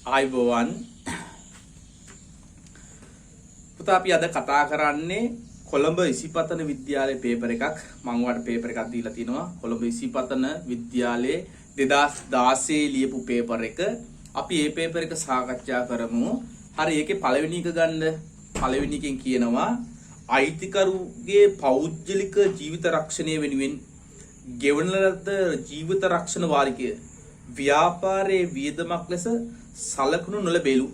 ආයිබෝවන් පුතා අපි අද කතා කරන්නේ කොළඹ ඉසිපතන විද්‍යාලයේ පේපර් එකක් මම ඔයාලට පේපර් එකක් දීලා තිනවා කොළඹ ඉසිපතන විද්‍යාලයේ 2016 ලියපු පේපර් එක අපි මේ පේපර් එක සාකච්ඡා කරමු හරි ඒකේ පළවෙනි එක ගන්න පළවෙනි එකෙන් කියනවා අයිතිකරුගේ පෞද්ගලික ජීවිත රක්ෂණය වෙනුවෙන් ගෙවන ලද ජීවිත රක්ෂණ වාරිකය ව්‍යාපාරයේ වියදමක් ලෙස සලකුණු නොලැබෙලු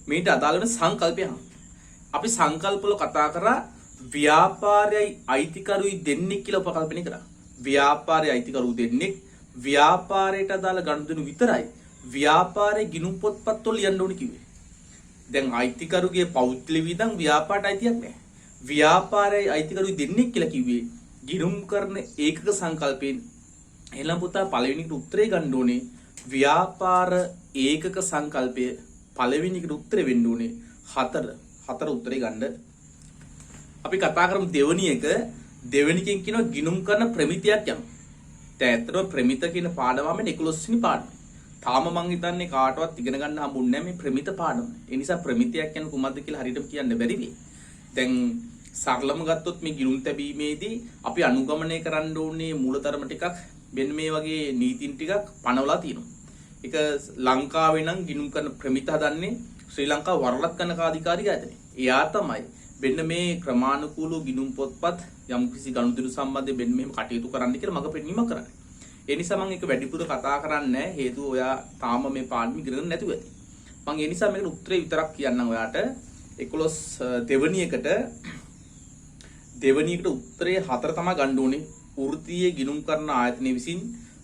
මේට අදාළ වෙන සංකල්පය අපි සංකල්පවල කතා කරා ව්‍යාපාරයයි අයිතිකරුයි දෙන්නෙක් කියලා උපකල්පනය කරා ව්‍යාපාරයේ අයිතිකරු දෙන්නෙක් ව්‍යාපාරයට අදාළ ගනුදෙනු විතරයි ව්‍යාපාරයේ ගිණුම් පොත්පත් වල ලියන්න ඕනේ කිව්වේ දැන් අයිතිකරුගේ පෞද්ගලික වියදම් ව්‍යාපාරට අයිතියක් නැහැ ව්‍යාපාරයේ අයිතිකරුයි දෙන්නෙක් කියලා කිව්වේ ගිණුම් කරන ඒකක සංකල්පයෙන් එහෙනම් පුතා පළවෙනිකට උත්තරේ ගන්න ඕනේ ව්‍යාපාර ඒකක සංකල්පය පළවෙනිකට උත්තරේ වෙන්න ඕනේ 4 උත්තරේ ගන්න අපි කතා කරමු දෙවෙනිකෙන් කියනවා ගිණුම් කරන ප්‍රමිතියක් යන දැන් ඇත්තටම ප්‍රමිත කියන පාඩම මේ 11 වෙනි පාඩම තාම මං හිතන්නේ කාටවත් ඉගෙන ගන්න හම්බුන්නේ නැහැ මේ ප්‍රමිත පාඩම ඒ නිසා ප්‍රමිතියක් කියන්නේ කුමක්ද කියලා හරියට කියන්න බැරි වෙයි දැන් සරලම ගත්තොත් මේ ගිණුම් තැබීමේදී අපි අනුගමනය කරන්න ඕනේ මූලධර්ම ටිකක් මෙන්න මේ වගේ නීතින් ටිකක් පනවලා තියෙනවා. ඒක ලංකාවේ නම් ගිණුම් කරන ප්‍රමිත හදන්නේ ශ්‍රී ලංකා වරලත් කනකාධිකාරිය ආයතනය. එයා තමයි මෙන්න මේ ක්‍රමානුකූලව ගිණුම් පොත්පත් යම් කිසි ගනුදෙනු සම්බන්ධයෙන් මෙන්න මෙහෙම කටයුතු කරන්න කියලා මම පෙන්වීමක් කරන්නේ. ඒ නිසා මම ඒක වැඩිපුර කතා කරන්නේ නැහැ. හේතුව ඔයා තාම මේ පාඩම ඉගෙන නැතුව ඇති. මම ඒ නිසා මේකට උත්තරේ විතරක් කියන්නම් ඔයාට. 11 දෙවෙනියකට උත්තරේ 4 තමයි ගන්න ඕනේ. වෘත්තීය ගිණුම් කරන ආයතනය විසින්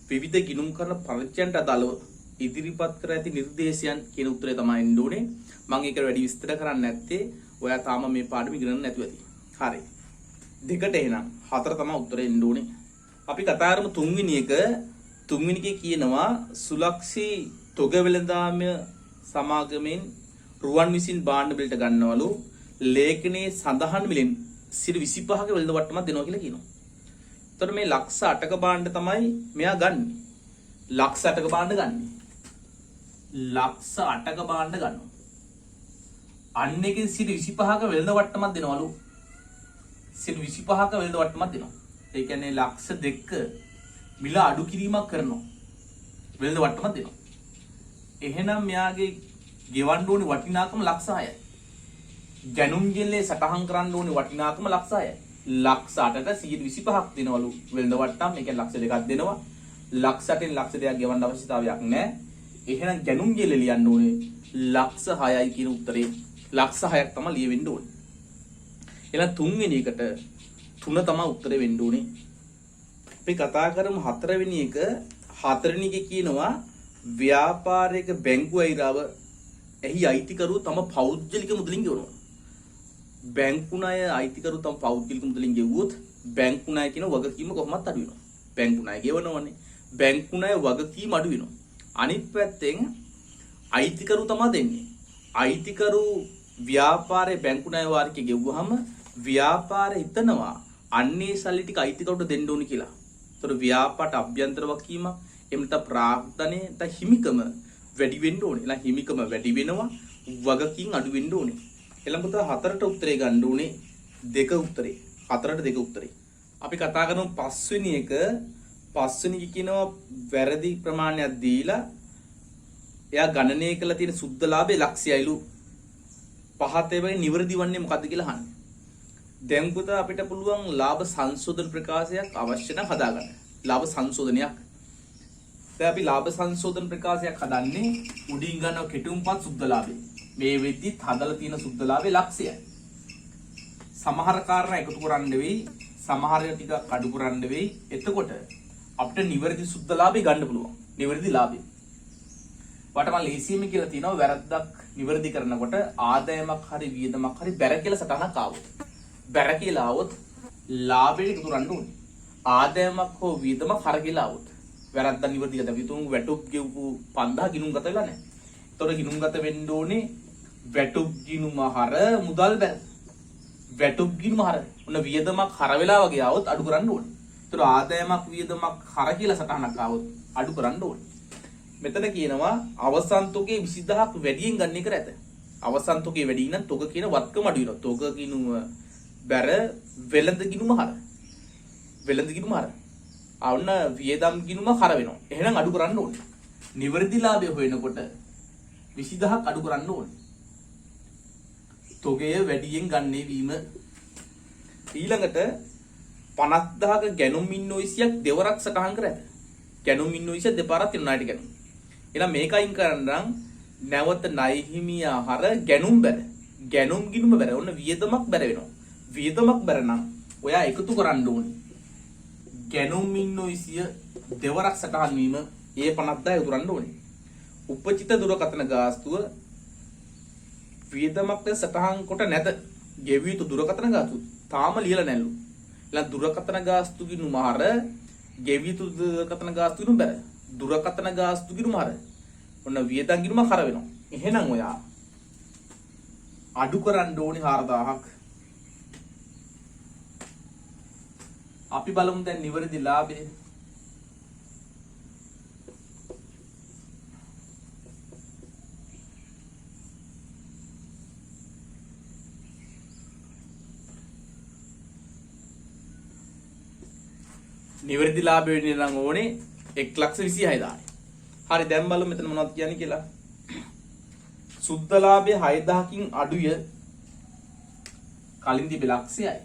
විවිධ ගිණුම් කරන පරිච්ඡේදයට අදාළව ඉදිරිපත් කර ඇති නිර්දේශයන් කියන උත්තරය තමයි එන්න ඕනේ. මම ඒක වැඩි විස්තර කරන්නේ නැත්තේ ඔයා තාම මේ පාඩම ඉගෙන නැතුව ඇති. හරි. දෙකට එහෙනම් 4 තමයි උත්තරේ එන්න ඕනේ. අපි කතා කරමු තුන්වෙනි එකේ කියනවා සුලක්ෂී තොග වෙළඳාම සමාගමෙන් රුවන් විසින් භාණ්ඩ බිලට ගන්නවලු ලේඛනයේ සඳහන් මිලෙන් 25ක වෙළඳ වට්ටමක් දෙනවා කියලා කියනවා. එතකොට මේ ලක්ෂ 8ක භාණ්ඩ තමයි මෙයා ගන්නෙ. ලක්ෂ 8ක භාණ්ඩ ගන්නෙ. ලක්ෂ 8ක භාණ්ඩ ගන්නවා. අන්න එකෙන් 25ක වෙළඳ වට්ටමක් දෙනවලු. 25ක වෙළඳ වට්ටමක් දෙනවා. ඒ කියන්නේ ලක්ෂ 2ක මිල අඩු කිරීමක් කරනවා. වෙළඳ වට්ටමක් දෙනවා. එහෙනම් මෙයාගේ ගෙවන්න ඕනේ වටිනාකම ලක්ෂ 6යි. ගැනුම් ජෙල්ලේ සටහන් කරන්න ඕනේ වටිනාකම ලක්ෂ 6යි. ලක්ෂ 8ට 125ක් දෙනවලු වෙළඳ වට්ටම්. ඒ කියන්නේ ලක්ෂ 2ක් දෙනවා. ලක්ෂ 8ෙන් ලක්ෂ 2ක් ගෙවන්න අවශ්‍යතාවයක් නැහැ. එහෙනම් ගැනුම් ජෙල්ලේ ලියන්න ඕනේ ලක්ෂ 6යි කියන උත්තරේ. ලක්ෂ 6ක් තමයි ලියවෙන්න ඕනේ. එහෙනම් තුන්වෙනි එකට 3 තමයි උත්තරේ වෙන්න ඕනේ. අපි කතා කරමු හතරවෙනි එක. හතරවෙනි එකේ කියනවා ව්‍යාපාරයක බැංකු අයිරාව එහි අයිතිකරු තම පෞද්ගලික මුදලින් ගෙවනවා. බැංකු ණය අයිතිකරු තම පෞද්ගලික මුදලින් ගෙවුවොත් බැංකු ණය කියන වගකීම කොහොමවත් අඩු වෙනවා. බැංකු ණය ගෙවනවනේ. බැංකු ණය වගකීම අඩු වෙනවා. අනිත් පැත්තෙන් අයිතිකරු තමයි දෙන්නේ. අයිතිකරු ව්‍යාපාරයේ බැංකු ණය වාරිකය ගෙවුවාම ව්‍යාපාරය හිතනවා අන්නේ සල්ලි ටික අයිතිකරුට දෙන්න ඕනි කියලා. ඒතර ව්‍යාපාරට අභ්‍යන්තර වගකීම එමුත ප්‍රාග්ධනයේ ත හිමිකම වැඩි වෙන්න ඕනේ. එලා හිමිකම වැඩි වෙනවා වගකීම් අඩු වෙන්න ඕනේ. එළඹ පුතා 4ට උත්තරේ ගන්න ඕනේ. 2 උත්තරේ. 4ට 2 උත්තරේ. අපි කතා කරමු පස්වෙනි එක. පස්වෙනි එක කියනවා වැරදි ප්‍රමාණයක් දීලා එයා ගණනය කරලා තියෙන සුද්ධ ලාභේ ලක්ෂයයිලු. පහත ඒවාගේ නිවැරදි වන්නේ මොකද්ද කියලා අහන්නේ. දැන් පුතා අපිට පුළුවන් ලාභ සංශෝධන ප්‍රකාශයක් අවශ්‍ය නම් හදාගන්න. ලාභ සංශෝධනයක්. දැන් අපි ලාභ සංශෝධන ප්‍රකාශයක් හදන්නේ උඩින් ගන්නව කෙටුම්පත් සුද්ධ ලාභේ. මේ වෙද්දිත් හදලා තියෙන සුද්ධ ලාභේ ලක්ෂයයි. සමහර කාරණා එකතු කරන්න වෙයි, සමහර ටික අඩු කරන්න වෙයි. එතකොට අපිට නිවැරදි සුද්ධ ලාභේ ගන්න පුළුවන්. නිවැරදි ලාභේ. වටම ලේසියෙම කියලා තියෙනවා වැරද්දක් නිවැරදි කරනකොට ආදායමක් හරි වියදමක් හරි බැර කියලා සටහනක් ආවොත්. බැර කියලා આવොත් ලාභෙට එකතු කරන්න ඕනේ. ආදායමක් හෝ වියදමක් හර කියලා આવොත් වැරද්දක් නිවැරදි කරලා අපි තුන් වැටුප් ගෙවපු 5000 ගිණුම් ගත වෙලා නැහැ. ඒතකොට ගිණුම් ගත වෙන්න ඕනේ වැටුප් ගිණුම හර මුදල් බැර. වැටුප් ගිණුම හර. ඔන්න වියදමක් හර වෙලා වගේ આવොත් අඩු කරන්න ඕනේ. ඒතකොට ආදායමක් වියදමක් හර කියලා සටහනක් આવොත් අඩු කරන්න ඕනේ. මෙතන කියනවා අවසන් තොගේ 20000ක් වැඩියෙන් ගන්න එක රැත. අවසන් තොගේ වැඩි නම් තොග කියන වත්කම අඩු වෙනවා. තොග කිනුම බැර වෙළඳ ගිණුම හර. වෙළඳ ගිණුම හර. ආවන්න වියදම් ගිණුම හර වෙනවා. එහෙනම් අඩු කරන්න ඕනේ. නිවැරදි ලාභය හොයනකොට 20000ක් අඩු කරන්න ඕනේ. තොගය වැඩියෙන් ගන්නේ වීම. ඊළඟට 50000ක ගැනුම් ඉන්වොයිසියක් දෙවරක් සටහන් කර ඇත. ගැනුම් ඉන්වොයිසිය දෙපාරක් තියෙන ණයට ගැනුම්. එහෙනම් මේක අයින් කරන්නම් නැවත ණය හිමියා හර ගැනුම් බැර. ගැනුම් ගිණුම බැර. ඔන්න වියදමක් බැර වෙනවා. වියදමක් බැර නම් ඔයා එකතු කරන්න ඕනේ. ගැනුම් ඉන්වොයිසිය දෙවරක් සටහන් වීම ඒ 50000 උතුරන්න ඕනේ. උපචිත දුරකථන ගාස්තුව වියදමක් සටහන් කොට නැත. ගෙවිය යුතු දුරකථන ගාස්තු තාම ලියලා නැල්ලු. ඊළඟ දුරකථන ගාස්තු ගිණුම හර ගෙවිය යුතු දුරකථන ගාස්තු ගිණුම බැර. දුරකථන ගාස්තු ගිණුම හර ඔන්න වියදම් ගිණුම හර වෙනවා. එහෙනම් ඔයා අඩු කරන්න ඕනේ 4000ක්. අපි බලමු දැන් නිවැරදි ලාභය. නිවැරදි ලාභය වෙන්න නම් ඕනේ 1,26,000. හරි දැන් බලමු මෙතන මොනවද කියන්නේ කියලා. සුද්ධ ලාභය 6,000කින් අඩුය. කලින් තිබෙ ලක්ෂයයි.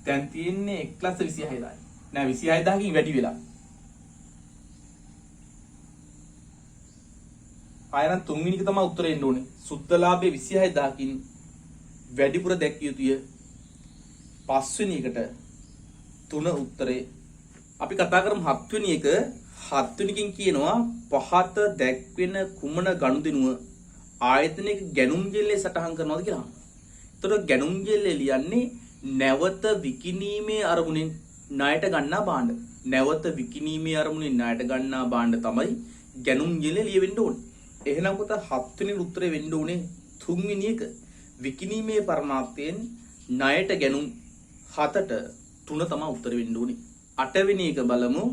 දැන් තියෙන්නේ 1,26,000. නෑ 26,000කින් වැඩි වෙලා. ආයෙත් තුන්වෙනි එක තමයි උත්තරේ එන්න ඕනේ. සුද්ධ ලාභය 26,000කින් වැඩිපුර දැක්විය යුතුය. පස්වෙනි එකට 3 උත්තරේ. අපි කතා කරමු 7 වෙනි එක. 7 වෙනි එකෙන් කියනවා පහත දැක්වෙන කුමන ගනුදෙනුව ආයතනයක ගැනුම් ජෙල්ලේ සටහන් කරනවද කියලා. එතකොට ගැනුම් ජෙල්ලේ ලියන්නේ නැවත විකිණීමේ අරමුණෙන් ණයට ගන්නා භාණ්ඩ. නැවත විකිණීමේ අරමුණෙන් ණයට ගන්නා භාණ්ඩ තමයි ගැනුම් ජෙල්ලේ ලියවෙන්න ඕනේ. එහෙනම් කොට 7 වෙනි උත්තරේ වෙන්න ඕනේ 3 වෙනි එක. විකිණීමේ පරමාර්ථයෙන් ණයට ගැනුම් 7ට 3 තමයි උත්තර වෙන්න ඕනේ. 8 වෙනි එක බලමු.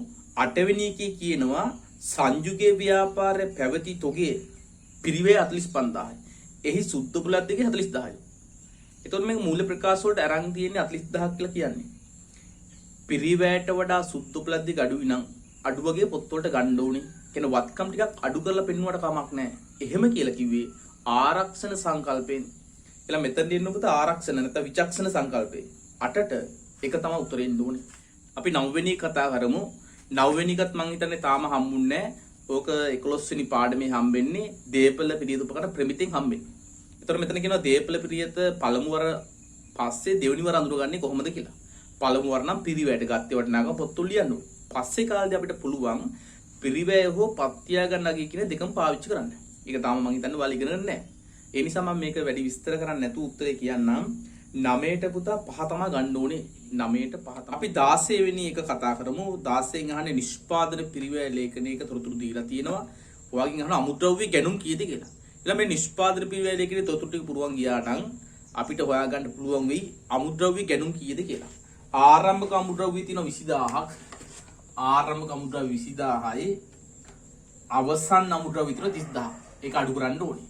8 වෙනි එකේ කියනවා සංයුගේ ව්‍යාපාරයේ පැවති තොගේ පිරිවේ 45000යි. එහි සුද්ධ බුලත් දෙකේ 40000යි. එතකොට මේක මූල ප්‍රකාශ වලට අරන් තියෙන්නේ 40000ක් කියලා කියන්නේ. පිරිවැයට වඩා සුද්ධ බුලත් දෙක අඩුයි නම් අඩු වගේ පොත් වලට ගන්න ඕනේ. කියන වත්කම් ටිකක් අඩු කරලා පෙන්නුවට කමක් නැහැ. එහෙම කියලා කිව්වේ ආරක්ෂණ සංකල්පයෙන්. එලා මෙතන දෙන්න ඔබට ආරක්ෂණ නැත්නම් විචක්ෂණ සංකල්පේ. 8ට එක තමයි උත්තරේ එන්න ඕනේ. අපි 9 වෙනි කතා කරමු. 9 වෙනි එකත් මං හිතන්නේ තාම හම්බුන්නේ නැහැ. ඕක 11 වෙනි පාඩමේ හම්බෙන්නේ දීපල පිරියත උපකරණ ප්‍රමිතියෙන් හම්බෙන්නේ. ඒතර මෙතන කියනවා දීපල පිරියත පළමු වර පස්සේ දෙවෙනි වර අඳුරගන්නේ කොහොමද කියලා. පළමු වර නම් පිරිවැයට ගත්තේ වටනාගම පොත්තුල් ලියන්න ඕනේ. පස්සේ කාලේදී අපිට පුළුවන් පිරිවැය හෝ පත්‍යා ගන්නගේ කියන දෙකම පාවිච්චි කරන්න. ඒක තාම මං හිතන්නේ ඔයාලා ඉගෙන ගන්න නැහැ. ඒ නිසා මම මේක වැඩි විස්තර කරන්නේ නැතුව උත්තරේ කියන්නම්. 9ට පුතා 5 තමයි ගන්න ඕනේ. 9ට 5. අපි 16 වෙනි එක කතා කරමු. 16න් අහන්නේ නිෂ්පාදන පිරිවැය ලේඛනයක තොරතුරු දීලා තියෙනවා. ඔයගෙන් අහන අමුද්‍රව්‍ය ගැනුම් කීයද කියලා. ඊළඟ මේ නිෂ්පාදන පිරිවැය ලේඛනයේ තොරතුරු ටික පුරවන් ගියා නම් අපිට හොයාගන්න පුළුවන් වෙයි අමුද්‍රව්‍ය ගැනුම් කීයද කියලා. ආරම්භක අමුද්‍රව්‍ය තියෙනවා 20000ක්. ආරම්භක අමුද්‍රව්‍ය 20000යි. අවසන් අමුද්‍රව්‍ය තියෙනවා 30000ක්. ඒක අඩු කරන්න ඕනේ.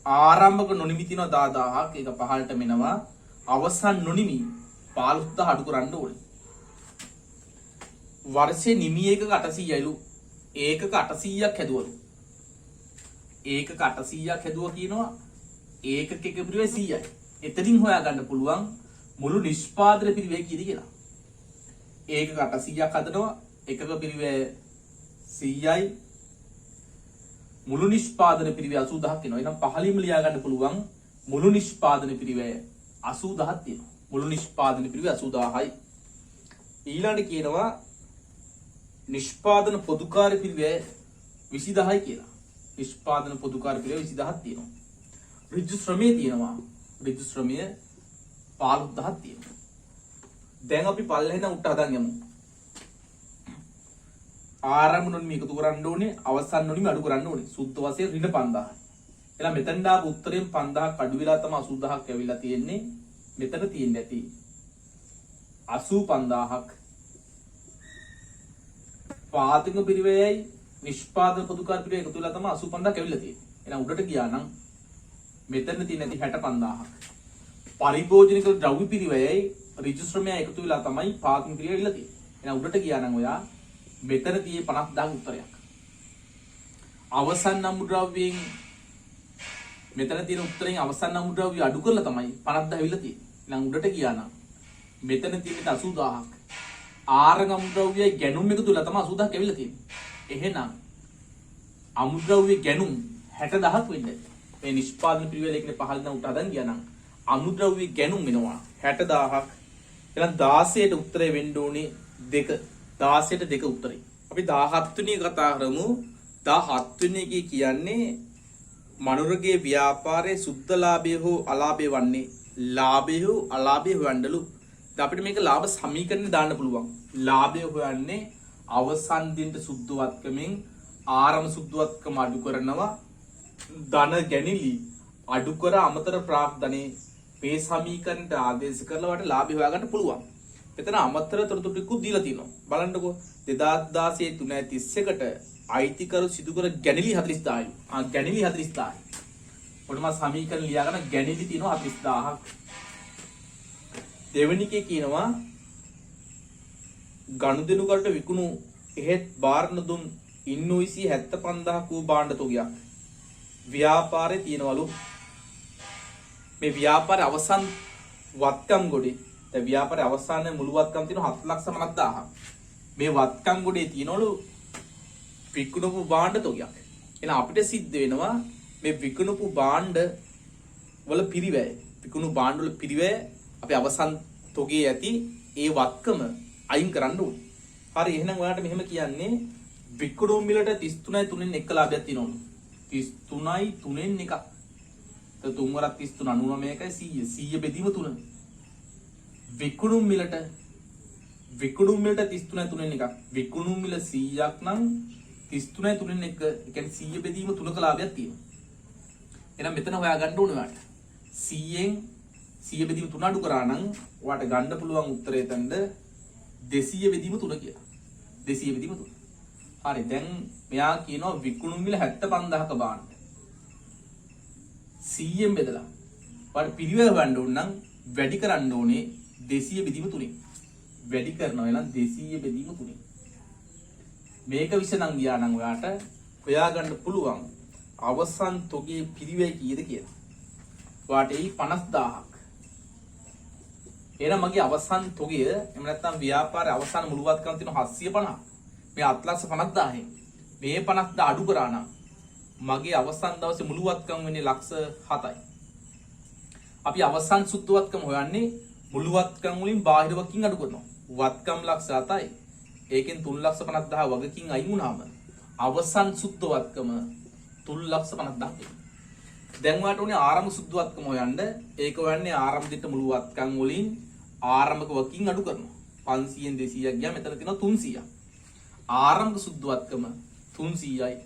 ආරම්භක නොනිමි තියෙනවා 10000ක්. ඒක පහළට මෙනවා. අවසන් නොනිමි 15000 අඩු කරන්න ඕනේ. වර්ෂේ නිමි එකක 800යිලු. ඒකක 800ක් හැදුවලු. ඒකක 800ක් හැදුවා කියනවා. ඒකක එක පිරිවේ 100යි. එතනින් හොයාගන්න පුළුවන් මුළු නිෂ්පාදන පිරිවේ කීයද කියලා. ඒකක 800ක් හදනවා. එකක පිරිවේ 100යි. මුළු නිෂ්පාදන පිරිවේ 80000ක් වෙනවා. එහෙනම් පහලින්ම ලියා ගන්න පුළුවන් මුළු නිෂ්පාදන පිරිවේ 80000ක් තියෙනවා. මුළු නිෂ්පාදන පිරිවේ 80000යි. ඊළඟට කියනවා නිෂ්පාදන පොදුකාර්ය පිරිවේ 20000යි කියලා. නිෂ්පාදන පොදුකාර්ය පිරිවේ 20000ක් තියෙනවා. ඍජු ශ්‍රමයේ තියෙනවා. ඍජු ශ්‍රමය 15000ක් තියෙනවා. දැන් අපි පල්ලෙහෙන උට හදන් යමු. ආරම්භ නොනිමි එකතු කරන්න ඕනේ. අවසන් නොනිමි අඩු කරන්න ඕනේ. සුද්ධ වශයෙන් ඍණ 5000යි. එහෙනම් මෙතෙන් දාපු උත්තරෙන් 5000ක් අඩු වෙලා තමයි 80000ක් ඇවිල්ලා තියෙන්නේ. මෙතන තියෙන්නේ ඇති 85000ක්. පාතික පිරිවැයයි නිෂ්පාදන පොදුකාර පිළිවෙල එකතු වෙලා තමයි 85000 කැවිලා තියෙන්නේ. එහෙනම් උඩට ගියා නම් මෙතන තියෙන ඇති 65000ක්. පරිභෝජනික ද්‍රව්‍ය පිරිවැයයි ඍජු ශ්‍රමය එකතු වෙලා තමයි පාක්ෂික ක්‍රියාව ඉල්ල තියෙන්නේ. එහෙනම් උඩට ගියා නම් ඔයා මෙතන තියෙ 50000 උත්තරයක්. අවසන් අමුද්‍රව්‍යයෙන් මෙතන තියෙන උත්තරෙන් අවසන් අමුද්‍රව්‍ය අඩු කරලා තමයි 50000 ඉල්ල තියෙන්නේ. එහෙනම් උඩට ගියා නම් මෙතන තියෙන 80000ක්. ආරංග අමුද්‍රව්‍යයි ගැණුම් එකතු වෙලා තමයි 80000ක් ඇවිල්ලා තියෙන්නේ. එහෙනම් අමුද්‍රව්‍ය ගැණුම් 60000ක් වෙන්නේ. මේ නිෂ්පාදන පිළිවෙල එකනේ පහළ නම් උට හදන් ගියා නම් අමුද්‍රව්‍ය ගැණුම් වෙනවා 60000ක්. එහෙනම් 16ට උත්තරේ වෙන්න ඕනේ 2. 16ට 2 උත්තරේ. අපි 17 වෙනි කතා කරමු. 17 වෙනි එකේ කියන්නේ මනුරගේ ව්‍යාපාරයේ සුද්ධ ලාභය හෝ අලාභය වන්නේ ලාභය හෝ අලාභය හොයන්නලු. දැන් අපිට මේක ලාභ සමීකරණේ දාන්න පුළුවන්. ලාභය හොයන්නේ අවසන් දිනට සුද්ධවත්කමෙන් ආරම සුද්ධවත්කම අඩු කරනවා ධන ගැනිලි අඩු කර අමතර ප්‍රාප්තනේ මේ සමීකරණයට ආදේශ කරලා වට ලාභය හොයාගන්න පුළුවන්. එතන අමතර තොරතුරු ටිකක් දීලා තියෙනවා. බලන්නකෝ 2016 331ට අයිතිකරු සිදු කර ගැනිලි 40000යි. ගැනිලි 40000යි. ඔතන සමීකරණ ලියා ගන්න ගැනිලි තියෙනවා 40000ක්. දෙවෙනි එකේ කියනවා ගනුදෙනු කරට විකුණු එහෙත් බාරන දුන් ඉන්වොයිසි 75000 වූ භාණ්ඩ තොගයක් ව්‍යාපාරේ තියනවලු. මේ ව්‍යාපාරේ අවසන් වත්කම් ගොඩේ දැන් ව්‍යාපාරේ අවසාන මුළු වත්කම් තියෙනවා 7,50,000. මේ වත්කම් ගොඩේ තියනවලු විකුණපු භාණ්ඩ තොගයක්. එහෙනම් අපිට සිද්ධ වෙනවා මේ විකුණපු භාණ්ඩ වල පිරිවැය විකුණු භාණ්ඩ වල පිරිවැය අපි අවසන් තොගේ ඇති ඒ වත්කම අයින් කරන්න ඕනේ. හරි එහෙනම් ඔයාලට මෙහෙම කියන්නේ විකුණු මිලට 33යි 3න් එක ලාභයක් තියෙනවලු. 33යි 3න් එකක්. તો 3 වරක් 33 99යි 100 100 බෙදීම 3. විකුණු මිලට 33යි 3න් එකක්. විකුණු මිල 100ක් නම් 33යි 3න් එක ඒ කියන්නේ 100 බෙදීම 3ක ලාභයක් තියෙනවා. එහෙනම් මෙතන හොයාගන්න ඕනේ ඔයාලට. 100න් 100 බෙදීම 3 අඩු කරා නම් ඔයාලට ගන්න පුළුවන් උත්තරය එතනද 200 බෙදීම 3 කියලා. 200 බෙදීම 3. හරි දැන් මෙයා කියනවා විකුණු මිල 75000ක බාණ්ඩ 100න් බෙදලා ඔයාලට පිළිවෙල හොයන්න ඕන නම් වැඩි කරන්න ඕනේ 200 බෙදීම 3න්. වැඩි කරනවා එහෙනම් 200 බෙදීම 3න්. මේක විසඳන් ගියා නම් ඔයාට හොයාගන්න පුළුවන් අවසන් තොගේ පිරිවැය කීයද කියලා. ඔයාට ඒ 50000ක්. එහෙනම් මගේ අවසන් තොගය එහෙම නැත්නම් ව්‍යාපාරයේ අවසන් මුළුවත්කම් තියෙන 750. මේ 7,50,000න් මේ 50,000 අඩු කරා නම් මගේ අවසන් දවසේ මුළුවත්කම් වෙන්නේ ලක්ෂ 7යි. අපි අවසන් සුද්ධවත්කම හොයන්නේ මුළුවත්කම් වලින් බාහිරවකින් අඩු කරනවා. වත්කම් ලක්ෂ 7යි. ඒකෙන් 3,50,000 වගකින් අයින් වුණාම අවසන් සුද්ධවත්කම 3,50,000. දැන් වාට උනේ ආරම්භ සුද්ධවත්කම හොයන්න. ඒක හොයන්නේ ආරම්භ දිට මුළුවත්කම් වලින් ආරම්භක වකින් අඩු කරනවා. 500න් 200ක් ගියා මෙතන තියෙනවා 300ක්. ආරම්භක සුද්ධවත්කම 300යි.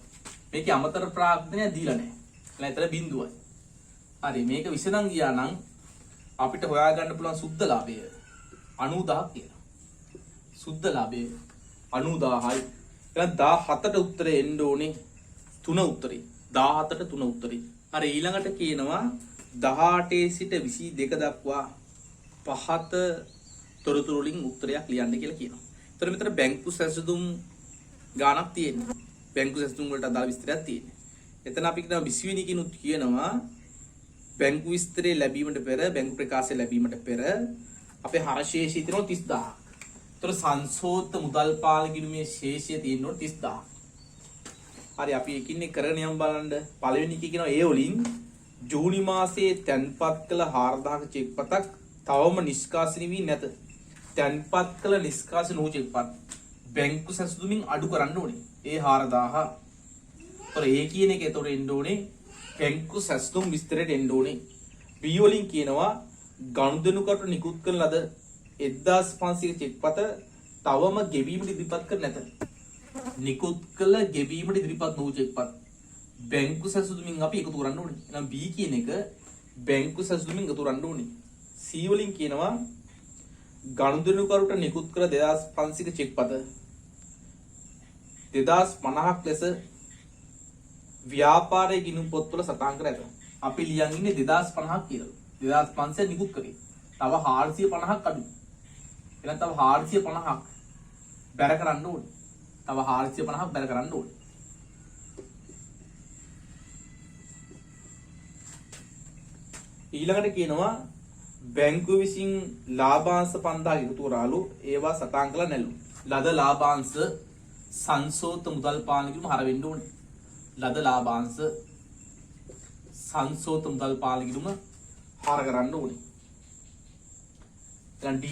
මේකේ අමතර ප්‍රාග්ධනය දීලා නැහැ. එහෙනම් එතන බිඳුවයි. හරි මේක විසඳන් ගියා නම් අපිට හොයාගන්න පුළුවන් සුද්ධ ලාභය 90000 කියලා. සුද්ධ ලාභය 90000යි. එහෙනම් 17ට උත්තරේ එන්න ඕනේ 3 උත්තරේ. 17ට 3 උත්තරේ. හරි ඊළඟට කියනවා 18 සිට 22 දක්වා පහත තොරතුරු වලින් උත්තරයක් ලියන්න කියලා කියනවා. ඒතර මෙතන බැංකු සැසඳුම් ගාණක් තියෙනවා. බැංකු සැසඳුම් වලට අදාළ විස්තරයක් තියෙනවා. එතන අපි කියනවා 20 වෙනි කිනුත් කියනවා බැංකු විස්තරය ලැබීමට පෙර බැංකු ප්‍රකාශය ලැබීමට පෙර අපේ හර ශේෂය තියෙනවා 30000ක්. ඒතර සංසෝත මුදල් පාල ගිණුමේ ශේෂය තියෙනවා 30000ක්. හරි අපි එකින් එක කරගෙන යමු බලන්න. පළවෙනි එක කියනවා ඒ වලින් ජූනි මාසයේ තැන්පත් කළ 4000ක චෙක් පතක් තවම නිෂ්කාශනය වී නැත. තැන්පත් කළ නිෂ්කාශන වූ චෙක් පත් බැංකු සැසඳුමින් අඩු කරන්න ඕනේ. ඒ 4000. ඒතර ඒ කියන එක ඒතර එන්න ඕනේ බැංකු සැසඳුම් විස්තරයට එන්න ඕනේ. B වලින් කියනවා ගනුදෙනුකට නිකුත් කරන ලද 1500 චෙක් පත තවම ගෙවීමට ඉදිරිපත් කර නැත. නිකුත් කළ ගෙවීමට ඉදිරිපත් නොවු චෙක් පත් බැංකු සැසඳුමින් අපි එකතු කරන්න ඕනේ. එහෙනම් B කියන එක බැංකු සැසඳුමින් එකතු කරන්න ඕනේ. C වලින් කියනවා ගනුදෙනුකරුට නිකුත් කළ 2500ක චෙක් පත 2050ක් ලෙස ව්‍යාපාරයේ ගිණුම් පොත්වල සටහන් කර ඇත. අපි ලියන් ඉන්නේ 2050ක් කියලා. 2500 නිකුත් කරේ. තව 450ක් අඩුයි. එහෙනම් තව 450ක් බැර කරන්න ඕනේ. තව 450ක් බැර කරන්න ඕනේ. ඊළඟට කියනවා බැංකුව විසින් ලාභාංශ 5000 එකතු කරාලු ඒවා සටහන් කළා නැලු. ලද ලාභාංශ සංසෝත මුදල් පාලන කිරීම හර වෙන්න ඕනේ. ලද ලාභාංශ සංසෝත මුදල් පාලන කිරීම හර කරන්න ඕනේ. දැන් D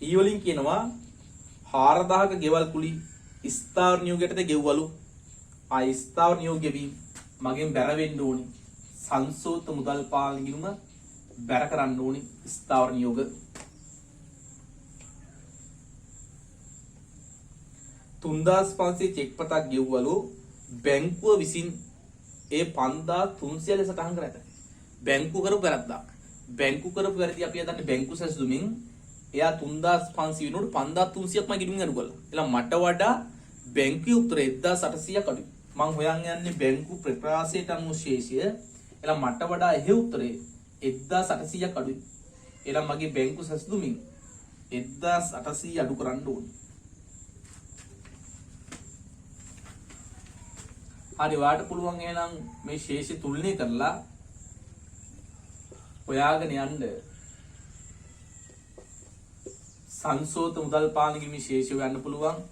ඊ වලින් කියනවා 4000ක ගෙවල් කුලි ස්ථාවර නියෝගයටද ගෙව්වලු. ආ ස්ථාවර නියෝග ගෙවීම මගෙන් බැර වෙන්න ඕනේ. සංසෝත මුදල් පාලන කිරීම බැර කරන්න ඕනේ ස්ථාවර නියෝග. 3500 චෙක් පතක් ගෙව්වලු බැංකුව විසින් ඒ 5300 ලෙස සටහන් කර ඇත. බැංකුව කරපු වැරද්දක්. බැංකුව කරපු වැරදි අපි හදන්නේ බැංකු සැසඳුමින් එයා 3500 වෙනකොට 5300ක්ම ගිණුම් අඩු කළා. එහෙනම් මට වඩා බැංකුවේ උත්තරේ 1800ක් අඩුයි. මම හොයන් යන්නේ බැංකු ප්‍රකාශයට අනුව ශේෂය. එහෙනම් මට වඩා එහි උත්තරේ 1800ක් අඩුයි. එහෙනම් මගේ බැංකු සැසඳුමින් 1800 අඩු කරන්න ඕනේ. හරි වාට පුළුවන් එහෙනම් මේ ශේෂය තුලනය කරලා හොයාගෙන යන්න සංසෝත මුදල් පාලන කිරීමේ ශේෂය හොයන්න පුළුවන්.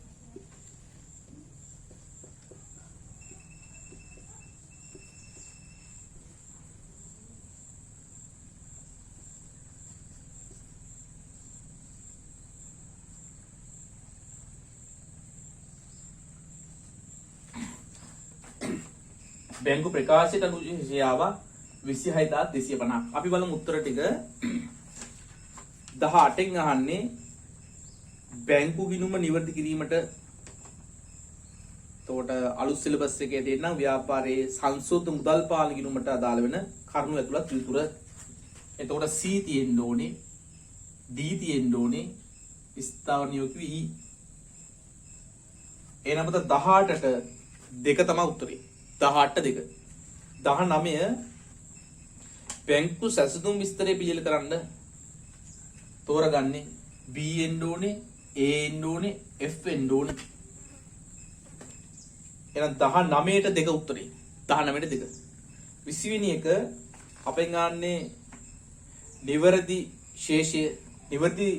බැංකු ප්‍රකාශයට අනුව ශේෂය ආවා 26250. අපි බලමු උත්තර ටික. 18න් අහන්නේ බැංකු ගිණුම නිවැරදි කිරීමට එතකොට අලුත් සිලබස් එකේ තියෙන ව්‍යාපාරයේ සංසෝධ මුදල් පාලන ගිණුමට අදාළ වෙන කරුණු ඇතුළත් විතර. එතකොට C තියෙන්න ඕනේ, D තියෙන්න ඕනේ, ස්ථාවර නියෝග E. එනමත 18ට 2 තමයි උත්තරේ. 18 2. 19 බැංකු සැසඳුම් විස්තරය පිළියෙල කරන්න තෝරගන්නේ B එන්න ඕනේ, A එන්න ඕනේ, F එන්න ඕනේ. එහෙනම් 19ට 2 උත්තරේ. 19ට 2. 20 වෙනි එක අපෙන් ගන්නේ නිවැරදි ශේෂය, නිවැරදි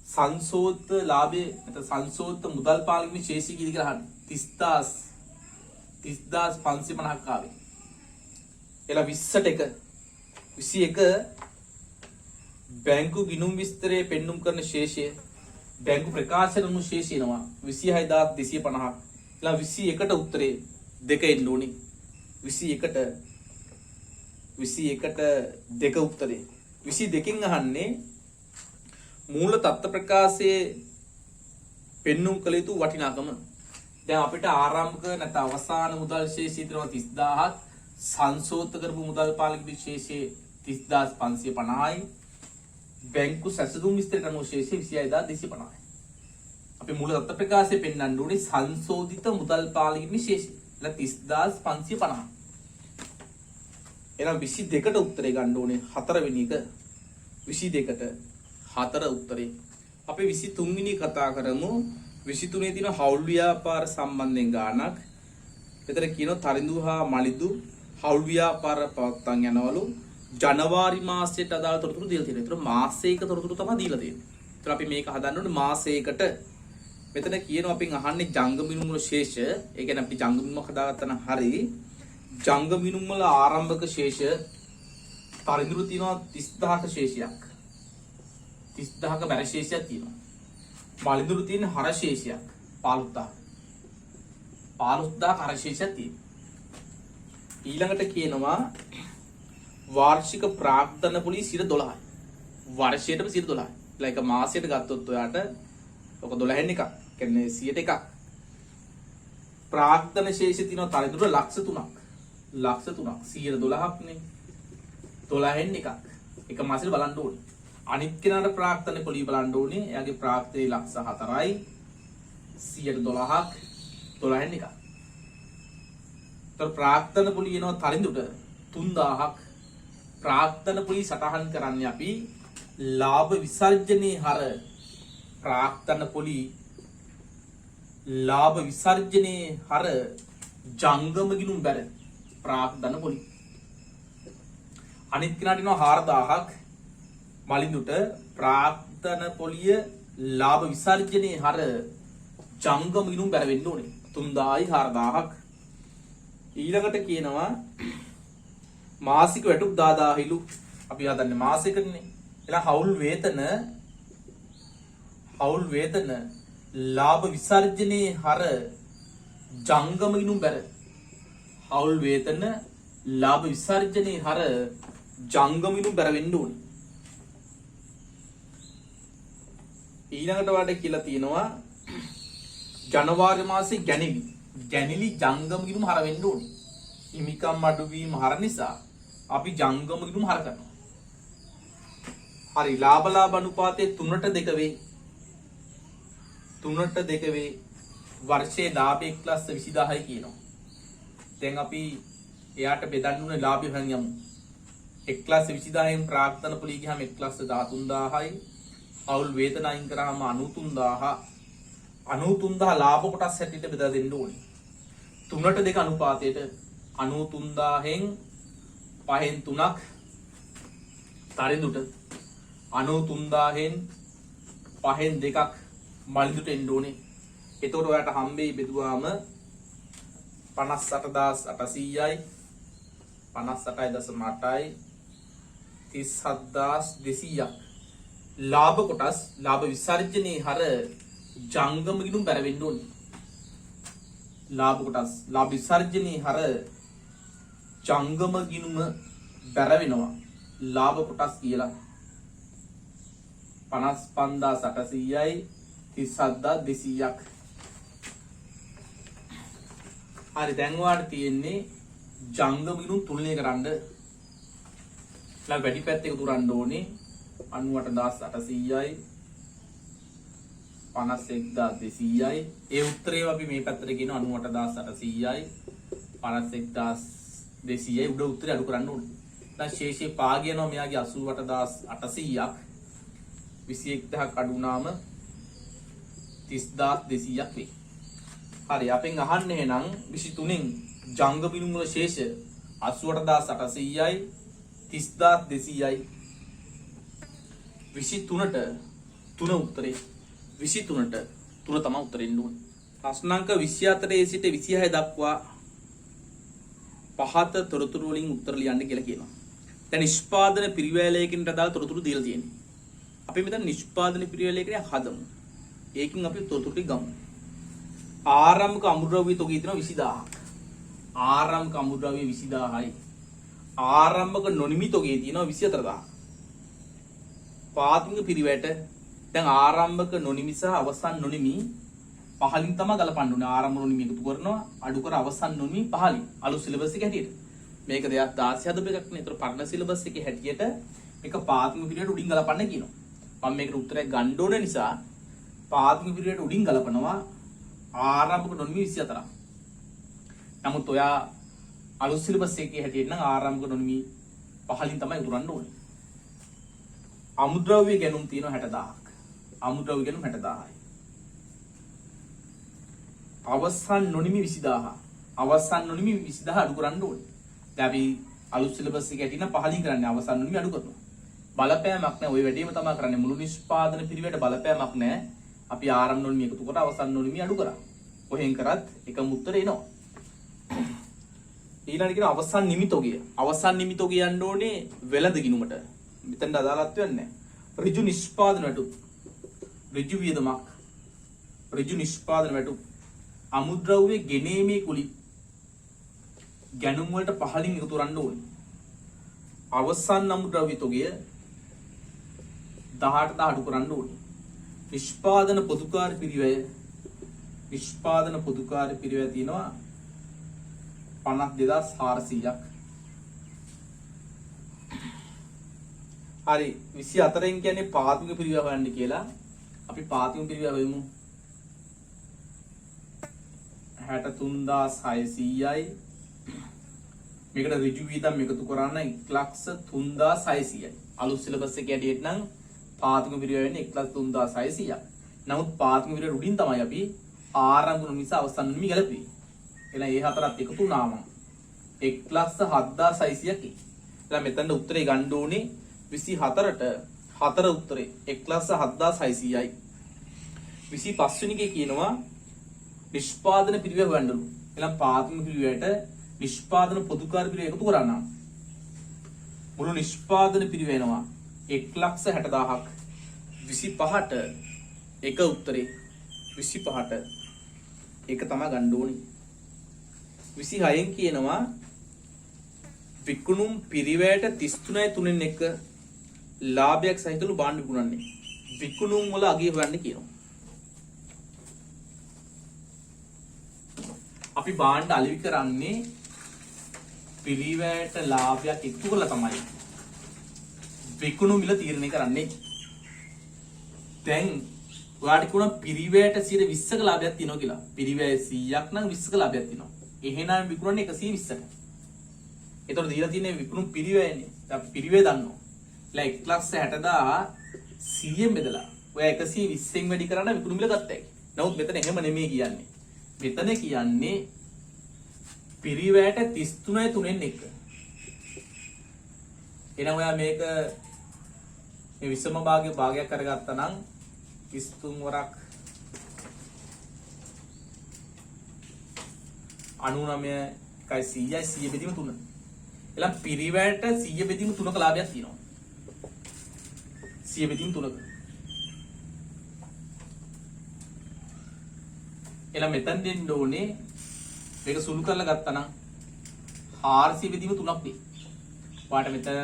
සංසෝත ලාභයේ නැත්නම් සංසෝත මුදල් පාලනයේ ශේෂය කියලා අහන්නේ. 30550ක් ආවේ. එලා 20ට 1. 21 බැංකු ගිණුම් විස්තරයේ පෙන්눔 කරන ශේෂය බැංකු ප්‍රකාශන අනුව ශේෂය එනවා 26250ක්. එලා 21ට උත්තරේ 2 එන්න ඕනේ. 21ට 2 උත්තරේ. 22කින් අහන්නේ මූල තත්ත්ව ප්‍රකාශයේ පෙන්눔 කළ යුතු වටිනාකම. දැන් අපිට ආරම්භක නැත්නම් අවසාන මුදල් ශේෂය තියෙනවා 30000ක්. සංසෝත කරපු මුදල් පාලක ශේෂය 30550යි. බැංකු සැසඳුම් විස්තරයට අනුව ශේෂය 26250යි. අපි මූල තත්ත්ව ප්‍රකාශයේ පෙන්වන්න ඕනේ සංශෝධිත මුදල් පාලකීමේ ශේෂය. එලා 30550. එහෙනම් 22ට උත්තරේ ගන්න ඕනේ 4 වෙනි එක. 22ට 4 උත්තරේ. අපි 23 වෙනි කතා කරමු. 23 තියෙන හවුල් ව්‍යාපාර සම්බන්ධයෙන් ගානක්. මෙතන කියනවා තරිඳු හා මලිදු හවුල් ව්‍යාපාර පවත්වාගෙන යනවලු ජනවාරි මාසයට අදාළ තොරතුරු දීලා තියෙනවා. ඒතර මාසයක තොරතුරු තමයි දීලා තියෙන්නේ. ඒතර අපි මේක හදන්න ඕනේ මාසයකට. මෙතන කියනවා අපි අහන්නේ ජංගම මිනුම් වල ශේෂ. ඒ කියන්නේ අපි ජංගම මිනුම් හදාගත්තා නම් හරි. ජංගම මිනුම් වල ආරම්භක ශේෂ තරිඳුරු තියෙනවා 30000ක ශේෂයක්. 30000ක බැර ශේෂයක් තියෙනවා. මලිදුරු තියෙන හර ශේෂයක් 15000. 15000 හර ශේෂයක් තියෙනවා. ඊළඟට කියනවා වාර්ෂික ප්‍රාග්ධන පොලි 12යි. වර්ෂයටම 12යි. like මාසයට ගත්තොත් ඔයාට ඔක 12න් එකක්. කියන්නේ 100ට එකක්. ප්‍රාග්ධන ශේෂය තියෙනවා තරිඳුර ලක්ෂ 3ක්. ලක්ෂ 3ක් 112ක් නේ. 12න් එකක්. එක මාසෙට බලන්න ඕනේ. අනිත් කෙනාට ප්‍රාක්තන පොලි බලන්න ඕනේ. එයාගේ ප්‍රාක්තේ ලක්ෂ 4යි 112ක් 12න් එකක්. ප්‍රාක්තන පොලි එනවා තරිඳුට 3000ක්. ප්‍රාක්තන පොලි සටහන් කරන්නේ අපි ලාභ විසර්ජනයේ හර ප්‍රාක්තන පොලි ලාභ විසර්ජනයේ හර ජංගම ගිණුම් බැර ප්‍රාක්තන පොලි. අනිත් කෙනාට එනවා 4000ක්. මලින්දුට ප්‍රාක්තන පොලිය ලාභ විසර්ජනයේ හර ජංගම ගිණුම් බැර වෙන්න ඕනේ 3000යි 4000ක්. ඊළඟට කියනවා මාසික වැටුප් 10000යිලු අපි හදන්නේ මාසෙකනේ. එලා හවුල් වේතන ලාභ විසර්ජනයේ හර ජංගම ගිණුම් බැර. හවුල් වේතන ලාභ විසර්ජනයේ හර ජංගම ගිණුම් බැර වෙන්න ඕනේ. ඊළඟට වාට කියලා තියෙනවා ජනවාරි මාසේ ගැනිලි ජංගම ගිණුම් හර වෙන්න ඕනේ. හිමිකම් අඩුවීම හර නිසා අපි ජංගම ගිණුම් හර කරනවා. හරි ලාභ අනුපාතයේ 3ට 2 වේ. 3ට 2 වේ. වර්ෂයේ ලාභය 1,20,000යි කියනවා. දැන් අපි එයාට බෙදන්න උනේ ලාභය හොයන් යමු. 1,20,000න් ප්‍රාක්තන පොලි ගියාම 1,13,000යි. අවුල් වේතන අයින් කරාම 93,000. 93,000 ලාභ කොටස් හැටියට බෙදලා දෙන්න ඕනේ. 3ට 2 අනුපාතයට 93,000න් 5න් 3ක් තරිඳුට 93,000න් 5න් 2ක් මලින්දුට එන්න ඕනේ. එතකොට ඔයාලට හම්බෙයි බෙදුවාම 58,800යි 58.8යි 37,200ක් ලාභ කොටස් ලාභ විසර්ජනයේ හර ජංගම ගිණුම් බැර වෙන්න ඕනේ. ලාභ කොටස් ලාභ විසර්ජනයේ හර ජංගම ගිණුම බැර වෙනවා. ලාභ කොටස් කියලා 55,800යි 37,200ක්. හරි දැන් ඔයාලට තියෙන්නේ ජංගම ගිණුම් තුලනය කරන්න. ලා වැඩි පැත්ත එකතු කරන්න ඕනේ 98,800යි 51,200යි. ඒ උත්තරේ අපි මේ පැත්තට කියන 98,800යි 51,200යි උඩ උත්තරේ අඩු කරන්න ඕනේ. දැන් ශේෂයේ පාගය යනවා මෙයාගේ 88,800ක් 21,000ක් අඩු වුණාම 30,200ක් වෙයි. හරි අපෙන් අහන්නේ එහෙනම් 23න් ජංග බිඳුම් වල ශේෂ 88,800යි 30,200යි 23ට 3 උත්තරේ 23ට 3 තමයි උත්තරේ එන්න ඕනේ. ප්‍රශ්නාංක 24 සිට 26 දක්වා පහත තොරතුරු වලින් උත්තර ලියන්න කියලා කියනවා. දැන් නිෂ්පාදන පිරිවැලයකින් අදාළ තොරතුරු දීලා තියෙනවා. අපි මෙතන නිෂ්පාදන පිරිවැලයකින් හදමු. ඒකින් අපි තොරතුරු ටික ගමු. ආරම්භක අමුද්‍රව්‍ය තොගය තියෙනවා 20000ක්. ආරම්භක අමුද්‍රව්‍ය 20000යි. ආරම්භක නොනිමි තොගය තියෙනවා 24000ක්. පාතික පිරිවැට දැන් ආරම්භක නොනිමි සහ අවසන් නොනිමි පහලින් තමයි ගලපන්න ඕනේ. ආරම්භ නොනිමි එකතු කරනවා අඩු කර අවසන් නොනිමි පහලින්. අලුත් සිලබස් එක හැටියට. මේක 2016 හදපු එකක් නේ. ඒතර පරණ සිලබස් එකේ හැටියට මේක පාතික පිරිවැට උඩින් ගලපන්න කියනවා. මම මේකට උත්තරයක් ගන්න ඕන නිසා පාතික පිරිවැට උඩින් ගලපනවා ආරම්භක නොනිමි 24ක්. නමුත් ඔයා අලුත් සිලබස් එකේ හැටියට නම් ආරම්භක නොනිමි පහලින් තමයි උතුරන්න ඕනේ. අමුද්‍රව්‍ය ගැනුම් තියෙනවා 60000ක්. අමුද්‍රව්‍ය ගැනුම් 60000යි. අවසන් නොනිමි 20000. අවසන් නොනිමි 20000 අඩු කරන්න ඕනේ. දැන් අපි අලුත් සිලබස් එකේ හැටියට පහලින් කරන්නේ අවසන් නොනිමි අඩු කරනවා. බලපෑමක් නැහැ. ওই වැඩේම තමයි කරන්නේ. මුළු නිෂ්පාදන පිරිවැට බලපෑමක් නැහැ. අපි ආරම්භ නොනිමි එකතු කොට අවසන් නොනිමි අඩු කරා. කොහෙන් කරත් එකම උත්තරේ එනවා. ඊළඟට කියන අවසන් නිමිතෝගය. අවසන් නිමිතෝගය යන්න ඕනේ වෙළඳ ගිණුමට. මෙතනට අදාළත්වයක් නැහැ. ඍජු නිෂ්පාදන වැටුප්. ඍජු වියදමක්. ඍජු නිෂ්පාදන වැටුප්. අමුද්‍රව්‍ය ගෙනීමේ කුලි. ගැනුම් වලට පහලින් එකතු කරන්න ඕනේ. අවසන් අමුද්‍රව්‍ය තොගය 18ට අඩු කරන්න ඕනේ. නිෂ්පාදන පොදුකාර පිරිවැය. නිෂ්පාදන පොදුකාර පිරිවැය තියෙනවා 52,400ක්. හරි 24න් කියන්නේ පාතික පිරිවැය හොයන්න කියලා. අපි පාතික පිරිවැය හොයමු. 63600යි. මේකට ඍජු වියදම් එකතු කරන්න 1,3600යි. අලුත් සිලබස් එකේ ඇඩියෙත් නම් පාතික පිරිවැය වෙන්නේ 1,3600යි. නමුත් පාතික පිරිවැය උඩින් තමයි අපි ආරම්භ වුන නිසා අවසන් වෙනම ගැලපුවේ. එහෙනම් ඒ හතරත් එකතු වුණාම 1,7600ක්. එහෙනම් මෙතන උත්තරේ ගන්න ඕනේ 24ට 4 උත්තරේ 1,7600යි. 25 වෙනි එකේ කියනවා නිෂ්පාදන පිරිවැය හොයන්නලු. එහෙනම් පාතික පිරිවැයට නිෂ්පාදන පොදුකාර පිරිවැය එකතු කරනවා. මුළු නිෂ්පාදන පිරිවැය එනවා 1,60,000ක්. 25ට එක උත්තරේ 25ට ඒක තමයි ගන්න ඕනේ. 26න් කියනවා විකුණුම් පිරිවැයට 33.3න් එක ලාභයක් සහිතලු භාණ්ඩ විකුණන්නේ. විකුණුම් වල අගය හොයන්න කියනවා. අපි භාණ්ඩ අලෙවි කරන්නේ පිරිවැයට ලාභයක් එකතු කරලා තමයි විකුණුම් මිල තීරණය කරන්නේ. දැන් ඔයාලට කියනවා පිරිවැයට 120ක ලාභයක් තියෙනවා කියලා. පිරිවැය 100ක් නම් 20ක ලාභයක් තියෙනවා. එහෙනම් විකුණන්නේ 120ක. ඒතකොට දීලා තියෙන්නේ විකුණුම් පිරිවැයනේ. අපි පිරිවැය දන්නවා. එලා 1,60,000 100ෙන් බෙදලා ඔයා 120ෙන් වැඩි කරලා විකුණුම් මිල ගත්තා. නමුත් මෙතන එහෙම නෙමෙයි කියන්නේ. මෙතන කියන්නේ පිරිවැයට 33.3න් එක. එහෙනම් ඔයා මේක මේ විසම භාගයක් කරගත්තා නම් 33 වරක් 99 100 බෙදීම 3. එලම් පිරිවැයට 100 බෙදීම 3ක ලාභයක් තියෙනවා. 100 බෙදීම 3ක. එලම් මෙතන දෙන්න ඕනේ මේක සුළු කරලා ගත්තා නම් 400 බෙදීම 3ක් වෙයි. වාට මෙතන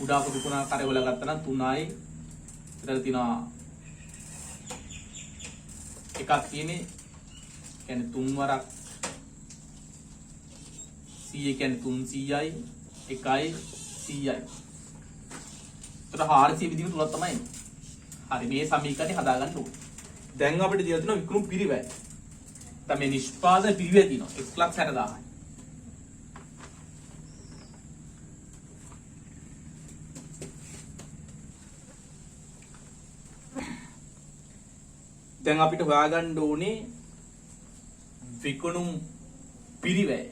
උඩාක දුකුණා කරේ වල ගත්තා නම් 3යි. ඊට තියෙනවා එකක් තියෙන්නේ කියන්නේ 3 වරක් 100 කියන්නේ 300යි 1යි 100යි. ඒතර 400 විදිහට තුනක් තමයි එන්නේ. හරි මේ සමීකරණය හදාගන්න ඕනේ. දැන් අපිට දීලා තියෙනවා විකුණුම් පිරිවැය. දැන් මේ නිෂ්පාදන පිරිවැය තියෙනවා 1,60,000යි. දැන් අපිට හොයාගන්න ඕනේ විකුණුම් පිරිවැය.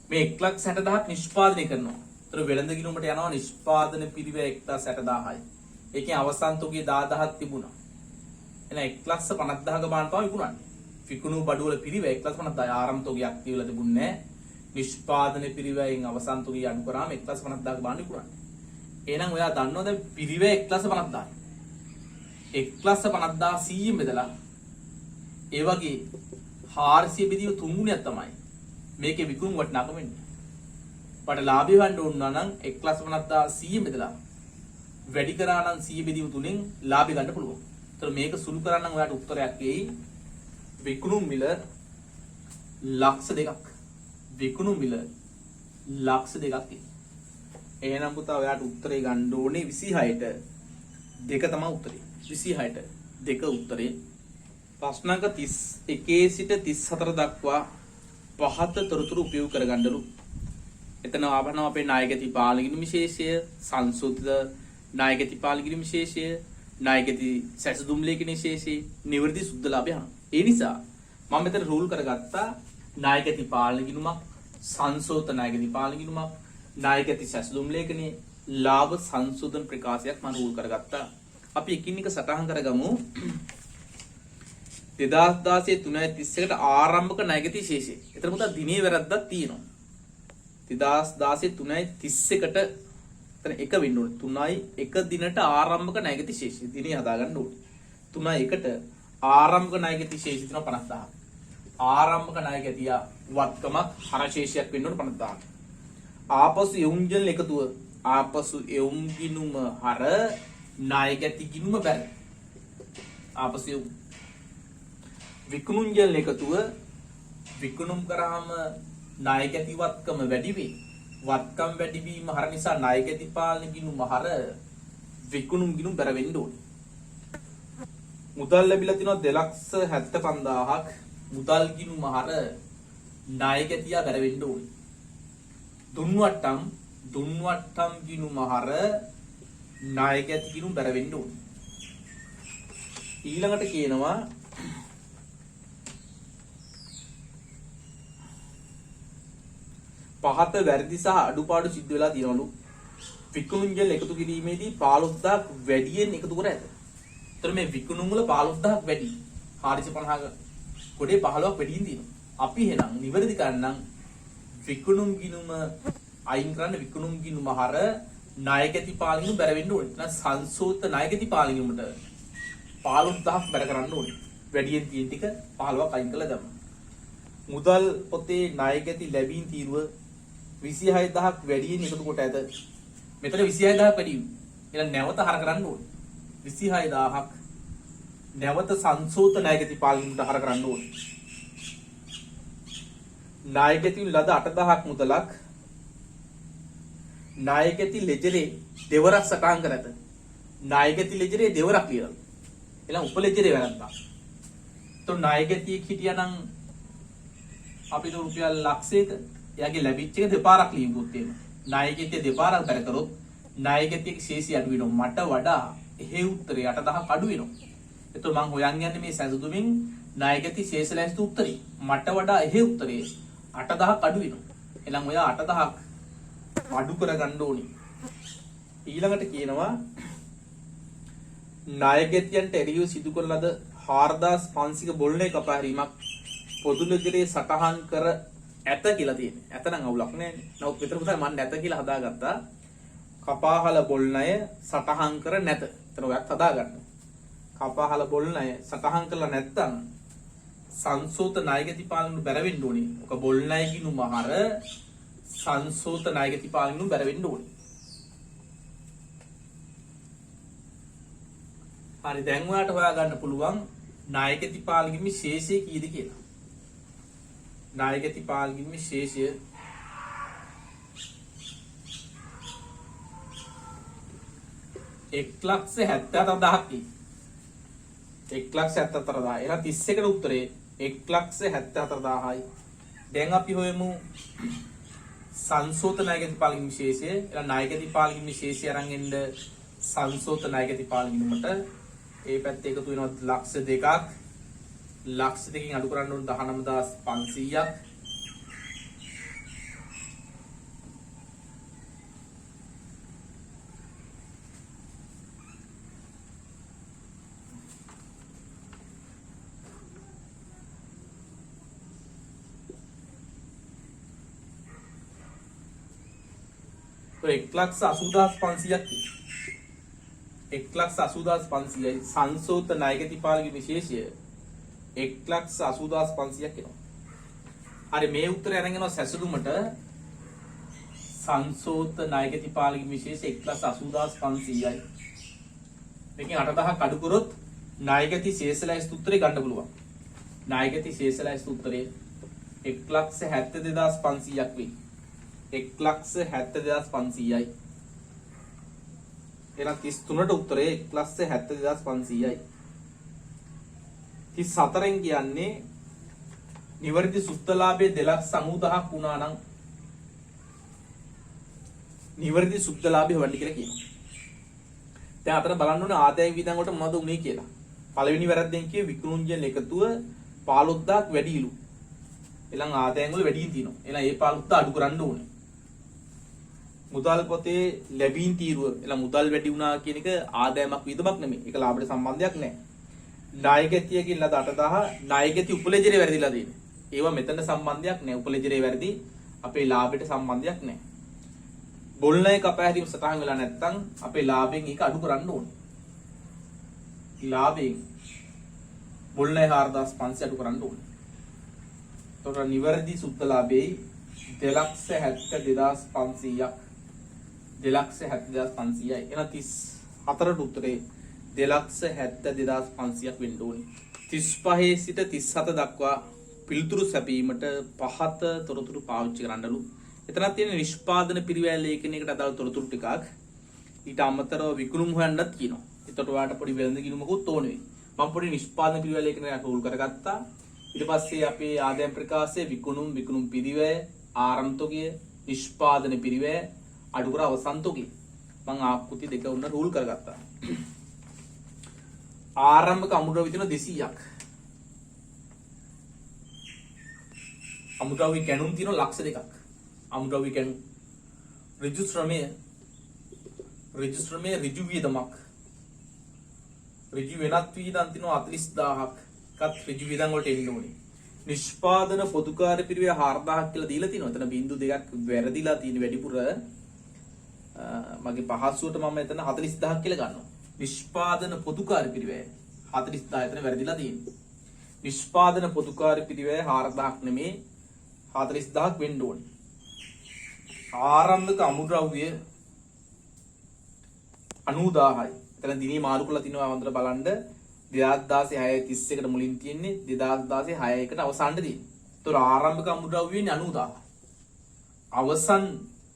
මේ 1,60,000ක් නිෂ්පාදනය කරනවා. ඒතර වෙළඳ ගිණුමට යනවා නිෂ්පාදන පිරිවැය 1,60,000යි. ඒකෙන් අවසන් තුගේ 10,000ක් තිබුණා. එහෙනම් 1,50,000ක බාන තමයි විකුණන්නේ. විකුණු බඩුවල පිරිවැය 1,50,000 ආරම්භ තුගයක් තියලා තිබුණේ නැහැ. නිෂ්පාදන පිරිවැයෙන් අවසන් තුගේ අඩු කරාම 1,50,000ක බාන විකුණන්නේ. එහෙනම් ඔයා දන්නවද පිරිවැය 1,50,000යි. 1,50,000 100ෙන් බෙදලා ඒ වගේ 400 බෙදීම 3 ගුණයක් තමයි මේකේ විකුණුම් වටිනාකම වෙන්නේ. බඩ ලාභය හොයන්න ඕන නම් 1,50,000 100ෙන් බෙදලා වැඩි කරා නම් 100 බෙදීම 3ෙන් ලාභය ගන්න පුළුවන්. ඒතර මේක සුළු කරා නම් ඔයාලට උත්තරයක් එයි විකුණුම් මිල ලක්ෂ 2ක්. විකුණුම් මිල ලක්ෂ 2ක්. එහෙනම් පුතා ඔයාලට උත්තරේ ගන්න ඕනේ 26ට 2 තමයි උත්තරේ. 26ට 2 උත්තරේ. ප්‍රශ්නාංක 31 සිට 34 දක්වා පහත තොරතුරු උපයෝග කරගන්නලු. එතන ආවනවා අපේ නායකති පාලනගිණුම් විශේෂය, සංශෝධිත නායකති පාලනගිණුම් විශේෂය, නායකති සැසඳුම් ලේඛන විශේෂය, නිවැරදි සුද්ධ ලාභය. ඒ නිසා මම මෙතන රූල් කරගත්තා නායකති පාලනගිණුමක්, සංශෝධිත නායකති පාලනගිණුමක්, නායකති සැසඳුම් ලේඛනේ ලාභ සංශෝධන ප්‍රකාශයක් මම රූල් කරගත්තා. අපි එකින් එක සටහන් කරගමු. 2016 3:31කට ආරම්භක ණයගති ශේෂය. එතන පුතා දිනේ වැරද්දක් තියෙනවා. 2016 3:31කට එතන එක වෙන්න ඕනේ. 3:1 දිනට ආරම්භක ණයගති ශේෂය. දිනේ හදාගන්න ඕනේ. 3:1ට ආරම්භක ණයගති ශේෂය තියෙනවා 50,000. ආරම්භක ණයගතිය වත්කමක් හර ශේෂයක් වෙන්න ඕනේ 50,000. ආපසු යොමුජල් එකතුව ආපසු යොමු ගිණුම හර ණයගති ගිණුම බැර. ආපසු යොමු විකුණුම්ජල් එකතුව විකුණුම් කරාම ණයගැති වත්කම වැඩි වෙයි. වත්කම් වැඩි වීම හර නිසා ණයගැති පාලන ගිණුම හර විකුණුම් ගිණුම් බැර වෙන්න ඕනේ. මුදල් ලැබිලා තිනවා 2,75,000ක් මුදල් ගිණුම හර ණයගැතියා බැර වෙන්න ඕනේ. දුන්වට්ටම් ගිණුම හර ණයගැති ගිණුම් බැර වෙන්න ඕනේ. ඊළඟට කියනවා පහත වැරදි සහ අඩුපාඩු සිද්ධ වෙලා තියෙනවලු. විකුණුම් ගෙල් එකතු කිරීමේදී 15000ක් වැඩියෙන් එකතු කර ඇත. ඒතර මේ විකුණුම් වල 15000ක් වැඩි. 450ක කොටේ 15ක් වැඩියෙන් තියෙනවා. අපි එහෙනම් නිවැරදි කරන්නම් විකුණුම් ගිණුම අයින් කරන්න විකුණුම් ගිණුම හර ණයගැති පාලිනුම බැර වෙන්න ඕනේ. නැත්නම් සංසෝත ණයගැති පාලිනුමට 15000ක් බැර කරන්න ඕනේ. වැඩියෙන් තියෙන ටික 15ක් අයින් කළා දැම්ම. මුදල් පොතේ ණයගැති ලැබීම් තීරුව 26000ක් වැඩියෙන් එකතු කොට ඇත. මෙතන 26000ක් වැඩි. එහෙනම් නැවත හර කරන්න ඕනේ. 26000ක් නැවත සංසෝත ණයගැති පාලිනුමට හර කරන්න ඕනේ. ණයගැති ලද 8000ක් මුදලක් ණයගැති ලෙජරේ දෙවරක් සටහන් කර ඇත. ණයගැති ලෙජරේ දෙවරක් ලියලා. එහෙනම් උපලෙජරේ වැරද්දා. તો ණයගැතියෙක් හිටියානම් අපිට රුපියල් ලක්ෂයක එයාගේ ලැබිච්ච එක දෙපාරක් ලියුවොත් එහෙම ණයගැතිය දෙපාරක් බැර කරොත් ණයගැතියක ශේෂය අඩු වෙනවා. මට වඩා එහෙ උත්තරේ 8000ක් අඩු වෙනවා. එතකොට මම හොයන් යන්නේ මේ සැසඳුමින් ණයගැති ශේෂ ලැයිස්තු උත්තරේ. මට වඩා එහෙ උත්තරේ 8000ක් අඩු වෙනවා. එහෙනම් ඔයා 8000ක් අඩු කරගන්න ඕනි. ඊළඟට කියනවා ණයගැතියන්ට එරෙහිව සිදු කරන ලද 4500ක බොල්නේ කපා හැරීමක් පොදු ලෙජරේ සටහන් කර ඇත කියලා තියෙන්නේ. ඇත නම් අවුලක් නැහැ. නමුත් විතර පුතා මම නැත කියලා හදාගත්තා. කපාහල බොල්ණය සටහන් කර නැත. එතන ඔයත් හදාගන්න. කපාහල බොල්ණය සටහන් කරලා නැත්නම් සංසෝත ණයගැති පාලනු බැර වෙන්න ඕනේ. ඔක බොල්ණය ගිණුම හර සංසෝත ණයගැති පාලනු බැර වෙන්න ඕනේ. හරි දැන් ඔයාලට හොයාගන්න පුළුවන් ණයගැති පාලනයේ ශේෂය කීයද කියලා. ණයගැති පාලනයේ ශේෂය 1,74,000ක්. 1,74,000. එහෙනම් 31කට උත්තරේ 1,74,000යි. දැන් අපි හොයමු සංසෝත ණයගැති පාලනයේ ශේෂය. එහෙනම් ණයගැති පාලනයේ ශේෂය අරන් එන්න සංසෝත ණයගැති පාලනීමට ඒ පැත්තේ එකතු වෙනවා ලක්ෂ 2ක්. ලක්ෂ 2කින් අඩු කරන්න ඕන 19,500ක්. તો 1,80,500ක් 1,80,500යි සංසෝත ණයගැති පාලනයේ විශේෂය 1,80,500ක් එනවා. හරි මේ උත්තරය අරන් යනවා සැසඳුමට සංසෝත ණයගැති පාලනයේ විශේෂය 1,80,500යි. මේකෙන් 8,000ක් අඩු කරොත් ණයගැති ශේෂ ලැයිස්තු උත්තරේ ගන්න පුළුවන්. ණයගැති ශේෂ ලැයිස්තු උත්තරේ 1,72,500ක් වෙයි. 1,72,500යි. එහෙනම් 33ට උත්තරේ 1,72,500යි. 34න් කියන්නේ නිවැරදි සුද්ධලාභයේ 2,90,000ක් වුණා නම් නිවැරදි සුද්ධලාභය හොයන්න කියලා කියනවා. දැන් අතන බලන්න ඕනේ ආදායම් වියදම් වලට මොනවද උනේ කියලා. පළවෙනි වැරද්දෙන් කියේ විකුණුම්ජන එකතුව 15000ක් වැඩිලු. එහෙනම් ආදායම් වල වැඩියෙන් තියෙනවා. එහෙනම් ඒ 15000 අඩු කරන්න ඕනේ. මුදල් පොතේ ලැබීම් තීරුව එලා මුදල් වැඩි වුණා කියන එක ආදායමක් වියදමක් නෙමෙයි. ඒක ලාභයට සම්බන්ධයක් නැහැ. ණයගැතියකින් ලද 8,000 ණයගැති උපලෙජරේ වැරදිලා තියෙන්නේ. ඒවා මෙතන සම්බන්ධයක් නැහැ. උපලෙජරේ වැරදි අපේ ලාභයට සම්බන්ධයක් නැහැ. බොල්ණය කපා හැරීම සටහන් වෙලා නැත්නම් අපේ ලාභයෙන් ඒක අඩු කරන්න ඕනේ. ලාභයෙන් බොල්ණය 4,500 අඩු කරන්න ඕනේ. එතකොට නිවැරදි සුද්ධ ලාභයේ 2,72,500ක් 2,72,500යි. එහෙනම් 34ට උත්තරේ 2,72,500ක් වෙන්න ඕනේ. 35 සිට 37 දක්වා පිළිතුරු සැපීමට පහත තොරතුරු පාවිච්චි කරන්නලු. එතනක් තියෙන නිෂ්පාදන පිරිවැය ලේඛනයකට අදාළ තොරතුරු ටිකක්. ඊට අමතරව විකුණුම් හොයන්නත් කියනවා. එතකොට ඔයාලට පොඩි වෙළඳ ගිණුමකුත් ඕනේ වෙයි. මම පොඩි නිෂ්පාදන පිළිවෙල ලේඛනයක් රූල් කරගත්තා. ඊට පස්සේ අපේ ආදායම් ප්‍රකාශයේ විකුණුම් පිරිවැය, ආරම්භ තොගය, නිෂ්පාදන පිරිවැය, අඩුකර අවසන් තොගය. මම ආකෘති දෙක උන්න රූල් කරගත්තා. ආරම්භක අමුද්‍රව්‍ය තියෙන 200ක්. අමුද්‍රව්‍ය කැණුම් තියෙන ලක්ෂ 2ක්. අමුද්‍රව්‍ය කැණුම් ඍජු ශ්‍රමය ඍජු වියදමක්. ඍජු වෙනත් වියදම් තියෙනවා 40000ක්. එකත් ඍජු වියදම් වලට එන්න ඕනේ. නිෂ්පාදන පොදුකාර්ය පිරිවැය 4000ක් කියලා දීලා තිනවා. එතන බිංදු දෙකක් වැරදිලා තියෙන වැඩිපුර මගේ පහසුවට මම එතන 40000ක් කියලා ගන්නවා. නිෂ්පාදන පොදුකාර්ය පිරිවැය 40000 එතන වැරදිලා තියෙනවා. නිෂ්පාදන පොදුකාර්ය පිරිවැය 4000ක් නෙමේ 40000ක් වෙන්න ඕනේ. ආරම්භක අමුද්‍රව්‍ය 90000යි. එතන දිනේ මාරු කරලා තිනවා හොඳට බලන්න. 2016 6:31කට මුලින් තියෙන්නේ 2016 6:1කට අවසානට තියෙන්නේ. ඒතර ආරම්භක අමුද්‍රව්‍ය වෙන්නේ 90000. අවසන්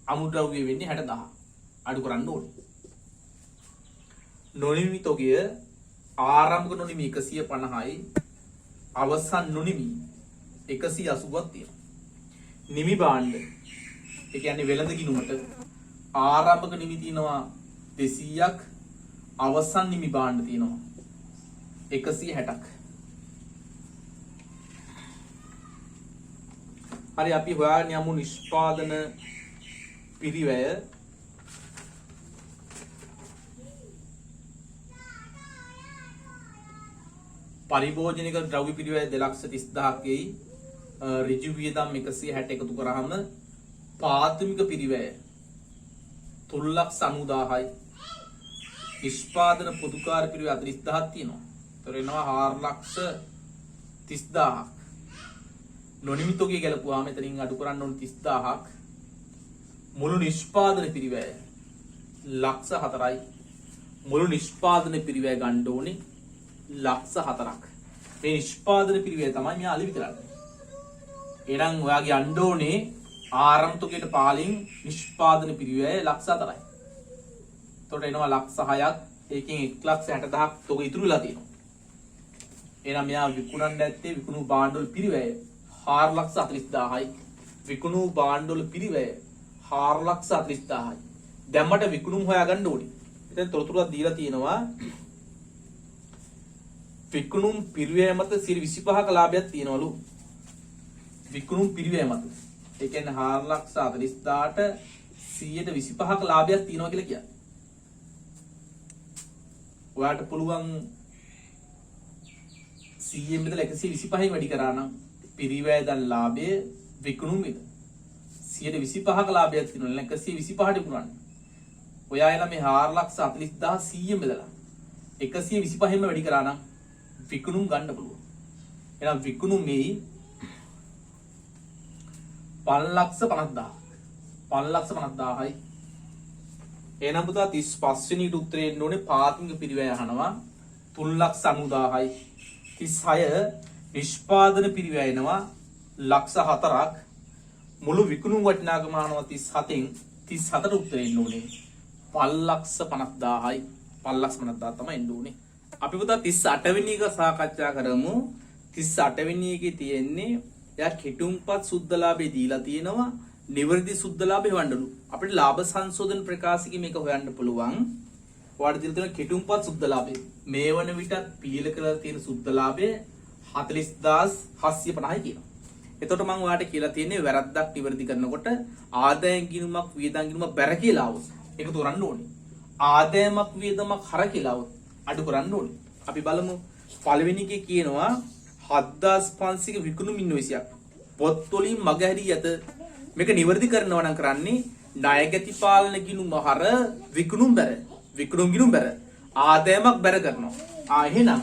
අමුද්‍රව්‍ය වෙන්නේ 60000. අඩු කරන්න ඕනේ. නොනිමි තොගය ආරම්භක නොනිමි 150යි. අවසන් නොනිමි 180ක් තියෙනවා. නිමි භාණ්ඩ ඒ කියන්නේ වෙළඳ ගිණුමට ආරම්භක නිමි තියෙනවා 200ක්. අවසන් නිමි භාණ්ඩ තියෙනවා 160ක්. හරි අපි හොයාගෙන යමු නිෂ්පාදන පිරිවැය. පරිභෝජනික ද්‍රව්‍ය පිරිවැය 230000කයි. ඍජු වියදම් 160 එකතු කරාම පාත්මික පිරිවැය 390000යි. නිෂ්පාදන පොදුකාර්ය පිරිවැය 40000ක් තියෙනවා. ඒතර එනවා 430000ක්. නොනිමිතෝගේ ගැලපුවාම එතනින් අඩු කරන්න ඕන 30000ක්. මුළු නිෂ්පාදන පිරිවැය 4යි. මුළු නිෂ්පාදන පිරිවැය ගන්න ඕනේ 4ක්. මේ නිෂ්පාදන පිරිවැය තමයි මෙයා අලිවි කරන්නේ. එහෙනම් ඔයාගේ යන්න ඕනේ ආරම්භ තොගයට පාලින් නිෂ්පාදන පිරිවැය 4යි. එතකොට එනවා 6ක්. ඒකෙන් 160000ක් තොග ඉතුරු වෙලා තියෙනවා. එහෙනම් මෙයා විකුණන්න ඇත්තේ විකුණු භාණ්ඩවල පිරිවැය 440000යි. විකුණු භාණ්ඩවල පිරිවැය 440000යි. දැන් මට විකුණුම් හොයාගන්න ඕනේ. එතෙන් තොරතුරක් දීලා තියෙනවා. විකුණුම් පිරිවැය මත 25ක ලාභයක් තියෙනවලු. විකුණුම් පිරිවැය මත. ඒ කියන්නේ 440000ට 125ක ලාභයක් තියෙනවා කියලා කියන්නේ. ඔයාලට පුළුවන් 100 ඉඳලා 125න් වැඩි කරා නම් පිරිවැය දන් ලාභය විකුණුම් විද 125ක ලාභයක් තියෙනවා. 125ට විකුණන්නේ. ඔයා එලා මේ 440100 බෙදලා 125න් වැඩි කරා නම් විකුණුම් ගන්න පුළුවන්. එහෙනම් විකුණුම් මේ 550000යි. එහෙනම් පුතා 35 වෙනි උත්තරේ එන්න ඕනේ පාත්මික පිරිවැය අහනවා 390000යි. 36 නිෂ්පාදන පිරිවැය එනවා 4ක්. මුළු විකුණුම් වටිනාකම අහනවා 37න් 37ට උත්තරේ එන්න ඕනේ 550000යි. 550000 තමයි එන්න ඕනේ. අපි පුතා 38 වෙනි එක සාකච්ඡා කරමු. 38 වෙනි එකේ තියෙන්නේ එයා කෙටුම්පත් සුද්ධලාභය දීලා තියෙනවා. නිවර්දි සුද්ධලාභය හොයන්නලු. අපිට ලාභ සංශෝධන ප්‍රකාශිකේ මේක හොයන්න පුළුවන්. ඔයාලට දීලා තියෙන කෙටුම්පත් සුද්ධලාභය. මේ වන විට පීල කරලා තියෙන සුද්ධලාභය 40750යි කියනවා. එතකොට මම ඔයාලට කියලා තියෙන්නේ වැරද්දක් නිවර්දි කරනකොට ආදායම් ගිණුමක් වියදම් ගිණුමක් බැර කියලා આવොත් ඒක තෝරන්න ඕනේ. ආදායමක් වියදමක් හර කියලා આવොත් අඩු කරන්න ඕනේ. අපි බලමු පළවෙනි එකේ කියනවා 7500ක විකුණුම් ඉන්වොයිසයක් පොත් වලින් මගහැරී ඇත. මේක නිවර්දි කරනවා නම් කරන්නේ ණයගැති පාලන ගිණුම හර විකුණුම් බැර. විකුණුම් ගිණුම් බැර. ආදායමක් බැර කරනවා. එහෙනම්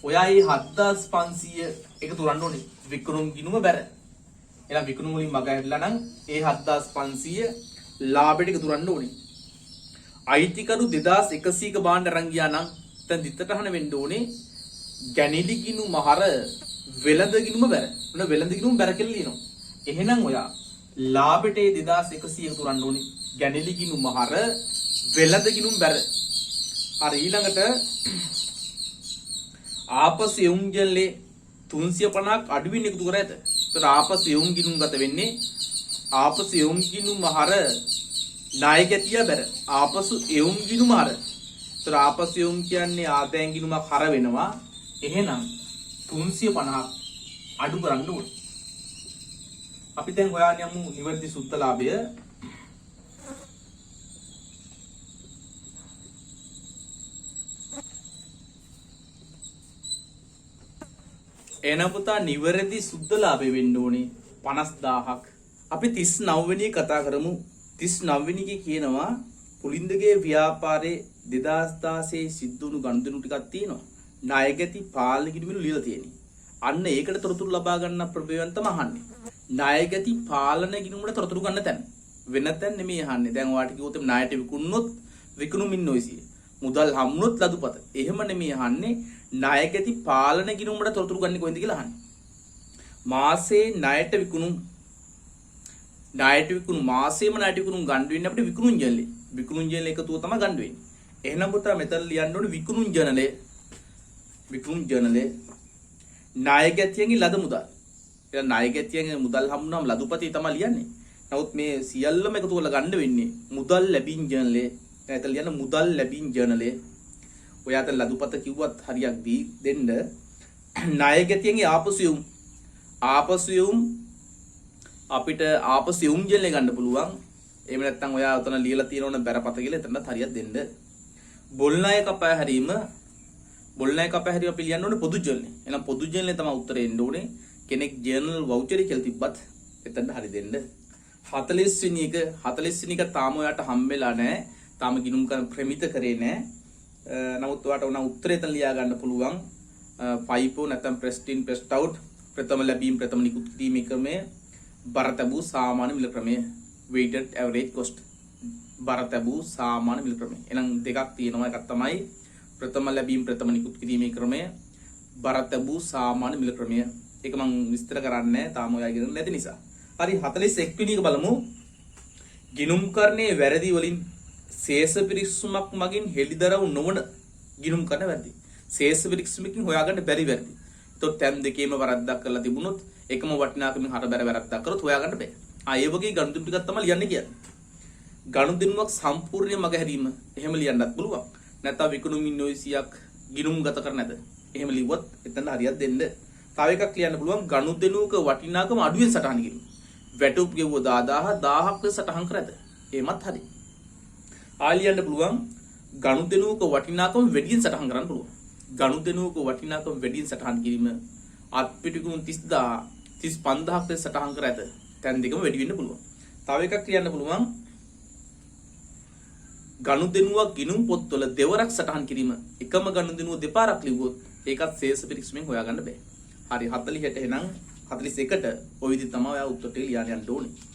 ඔයා මේ 7500 එක තෝරන්න ඕනේ. විකුණුම් ගිණුම බැර. එහෙනම් විකුණුම් වලින් මගහැරිලා නම් ඒ 7500 ලාභෙට එක තෝරන්න ඕනේ. අයිතිකරු 2100ක බාණ්ඩ අරන් ගියා නම් දැන් දිත්තටහන වෙන්න ඕනේ ගැනිලි ගිණුම හර වෙළඳ ගිණුම බැර. උන වෙළඳ ගිණුම බැර කියලා ලියනවා. එහෙනම් ඔයා ලාභෙට 2100 එක තුරන්න ඕනේ. ගැනිලි ගිණුම හර වෙළඳ ගිණුම් බැර. හරි ඊළඟට ආපසු යොම් ජලයේ 350ක් අඩුවෙන් එකතු කර ඇත. ඒතර ආපසු යොම් ගිණුම් ගත වෙන්නේ ආපසු යොම් ගිණුම් හර ණය ගැතිය බැර. ආපසු යොම් ගිණුම් හර. ඒතර ආපසු යොම් කියන්නේ ආදායම් ගිණුමක් හර වෙනවා. එහෙනම් 350ක් අඩු කරන්න ඕනේ. අපි දැන් හොයාගෙන යමු නිවැරදි සුද්ධ ලාභය. එන පුතා නිවැරදි සුද්ධ ලාභය වෙන්න ඕනේ 50000ක්. අපි 39 වෙනි කතා කරමු. 39 වෙනි එකේ කියනවා පුලින්දගේ ව්‍යාපාරයේ 2016 සිද්ධ වුණු ගනුදෙනු ටිකක් තියෙනවා. ණයගැති පාලන ගිණුමිනු ලියලා තියෙනවා. අන්න ඒකට තොරතුරු ලබා ගන්න ප්‍රභේයන් තමයි අහන්නේ. ණයගැති පාලන ගිණුමට තොරතුරු ගන්න තැන. වෙන තැන නෙමෙයි අහන්නේ. දැන් ඔයාලට කිව්වොත් ණයට විකුණුනොත් විකුණුමින් නොයිසිය. මුදල් හම්බුනොත් ලදුපත. එහෙම නෙමෙයි අහන්නේ. ණයගැති පාලන ගිණුමට තොරතුරු ගන්න කොහෙන්ද කියලා අහන්නේ. මාසේ ණයට විකුණු මාසෙම ණයට විකුණු ගන්න වෙන්නේ අපිට විකුණුම් ජනලේ. විකුණුම් ජනල එකතුව තමයි ගන්න වෙන්නේ. එහෙනම් පුතා මෙතන ලියන්න ඕනේ විකුණුම් ජනලේ. විකුණුම් ජනලේ ණයගැතියන්ගේ ලද මුදල්. එහෙනම් ණයගැතියන්ගේ මුදල් හම්බුනම ලදුපතේ තමයි ලියන්නේ. නමුත් මේ සියල්ලම එකතු කරලා ගන්න වෙන්නේ මුදල් ලැබීම් ජනලේ. එතන ලියන්න මුදල් ලැබීම් ජනලේ. ඔයාට ලදුපත කිව්වත් හරියක් දී දෙන්න. ණයගැතියන්ගේ ආපසු යොම් අපිට ආපසු යොම් ජනලේ ගන්න පුළුවන්. එහෙම නැත්නම් ඔයා උතන ලියලා තියෙනවනේ බැරපත කියලා එතනත් හරියක් දෙන්න. බොල් ණය කපා හැරීම අපි ලියන්න ඕනේ පොදු ජර්නල්. එහෙනම් පොදු ජර්නලේ තමයි උත්තරේ එන්න ඕනේ. කෙනෙක් ජර්නල් වවුචර් කියලා තිබ්බත් එතනට හරි දෙන්න. 40 වෙනි එක තාම ඔයාට හම්බෙලා නැහැ. තාම ගිණුම් කරන ප්‍රමිත කරේ නැහැ. නමුත් ඔයාට උනා උත්තරේ එතන ලියා ගන්න පුළුවන්. FIFO නැත්නම් pressed in pressed out ප්‍රථම ලැබීම් ප්‍රථම නිකුත් කිරීමේ ක්‍රමය බරතබු සාමාන්‍ය මිල ක්‍රමය weighted average cost බරතබු සාමාන්‍ය මිල ක්‍රමය. එහෙනම් දෙකක් තියෙනවා. එකක් තමයි ප්‍රථම ලැබීම් ප්‍රථම නිකුත් කිරීමේ ක්‍රමය බරතබු සාමාන්‍ය මිල ක්‍රමය. ඒක මම විස්තර කරන්නේ නැහැ තාම ඔයා ඉගෙන නැති නිසා. හරි 41 වෙනි එක බලමු. ගිණුම්කරණයේ වැරදි වලින් ශේෂ පිරික්සුමක් මගින් හෙළිදරව් නොවන ගිණුම්කරණ වැරදි. ශේෂ පිරික්සුමකින් හොයාගන්න බැරි වැරදි. ඒතකොට ටැම් දෙකේම වරද්දක් කරලා තිබුණොත් එකම වටිනාකමින් හරබැර වැරද්දක් කරොත් හොයාගන්න බෑ. ඒ වගේ ගනුදෙනු ටිකක් තමයි ලියන්නේ කියන්නේ. ගනුදෙනුවක් සම්පූර්ණයෙන් මග හැරීම එහෙම ලියන්නත් පුළුවන්. නැත්නම් විකුණුමින් නොයිසියක් ගිණුම්ගත කර නැද. එහෙම ලිව්වොත් එතන හරියක් දෙන්න. තව එකක් ලියන්න පුළුවන් ගනුදෙනුවක වටිනාකම අඩුවෙන් සටහන් කිරීම. වැටුප් ගෙවුව 10000ක් සටහන් කර ඇත. එහෙමත් හරි. ආලියන්න පුළුවන් ගනුදෙනුවක වටිනාකම වැඩියෙන් සටහන් කරන්න පුළුවන්. ගනුදෙනුවක වටිනාකම වැඩියෙන් සටහන් කිරීම අත්පිටිකුණු 35000ක් සටහන් කර ඇත. තැන් දෙකම වැඩි වෙන්න පුළුවන්. තව එකක් කියන්න පුළුවන් ගනුදෙනුවක් ගිණුම් පොත්වල දෙවරක් සටහන් කිරීම. එකම ගනුදෙනුව දෙපාරක් ලිව්වොත් ඒකත් ශේෂ පිරික්සුමෙන් හොයාගන්න බෑ. හරි 40ට එහෙනම් 41ට ওই විදිහ තමයි ඔයා උත්තර ටික ලියන්න යන්න ඕනේ.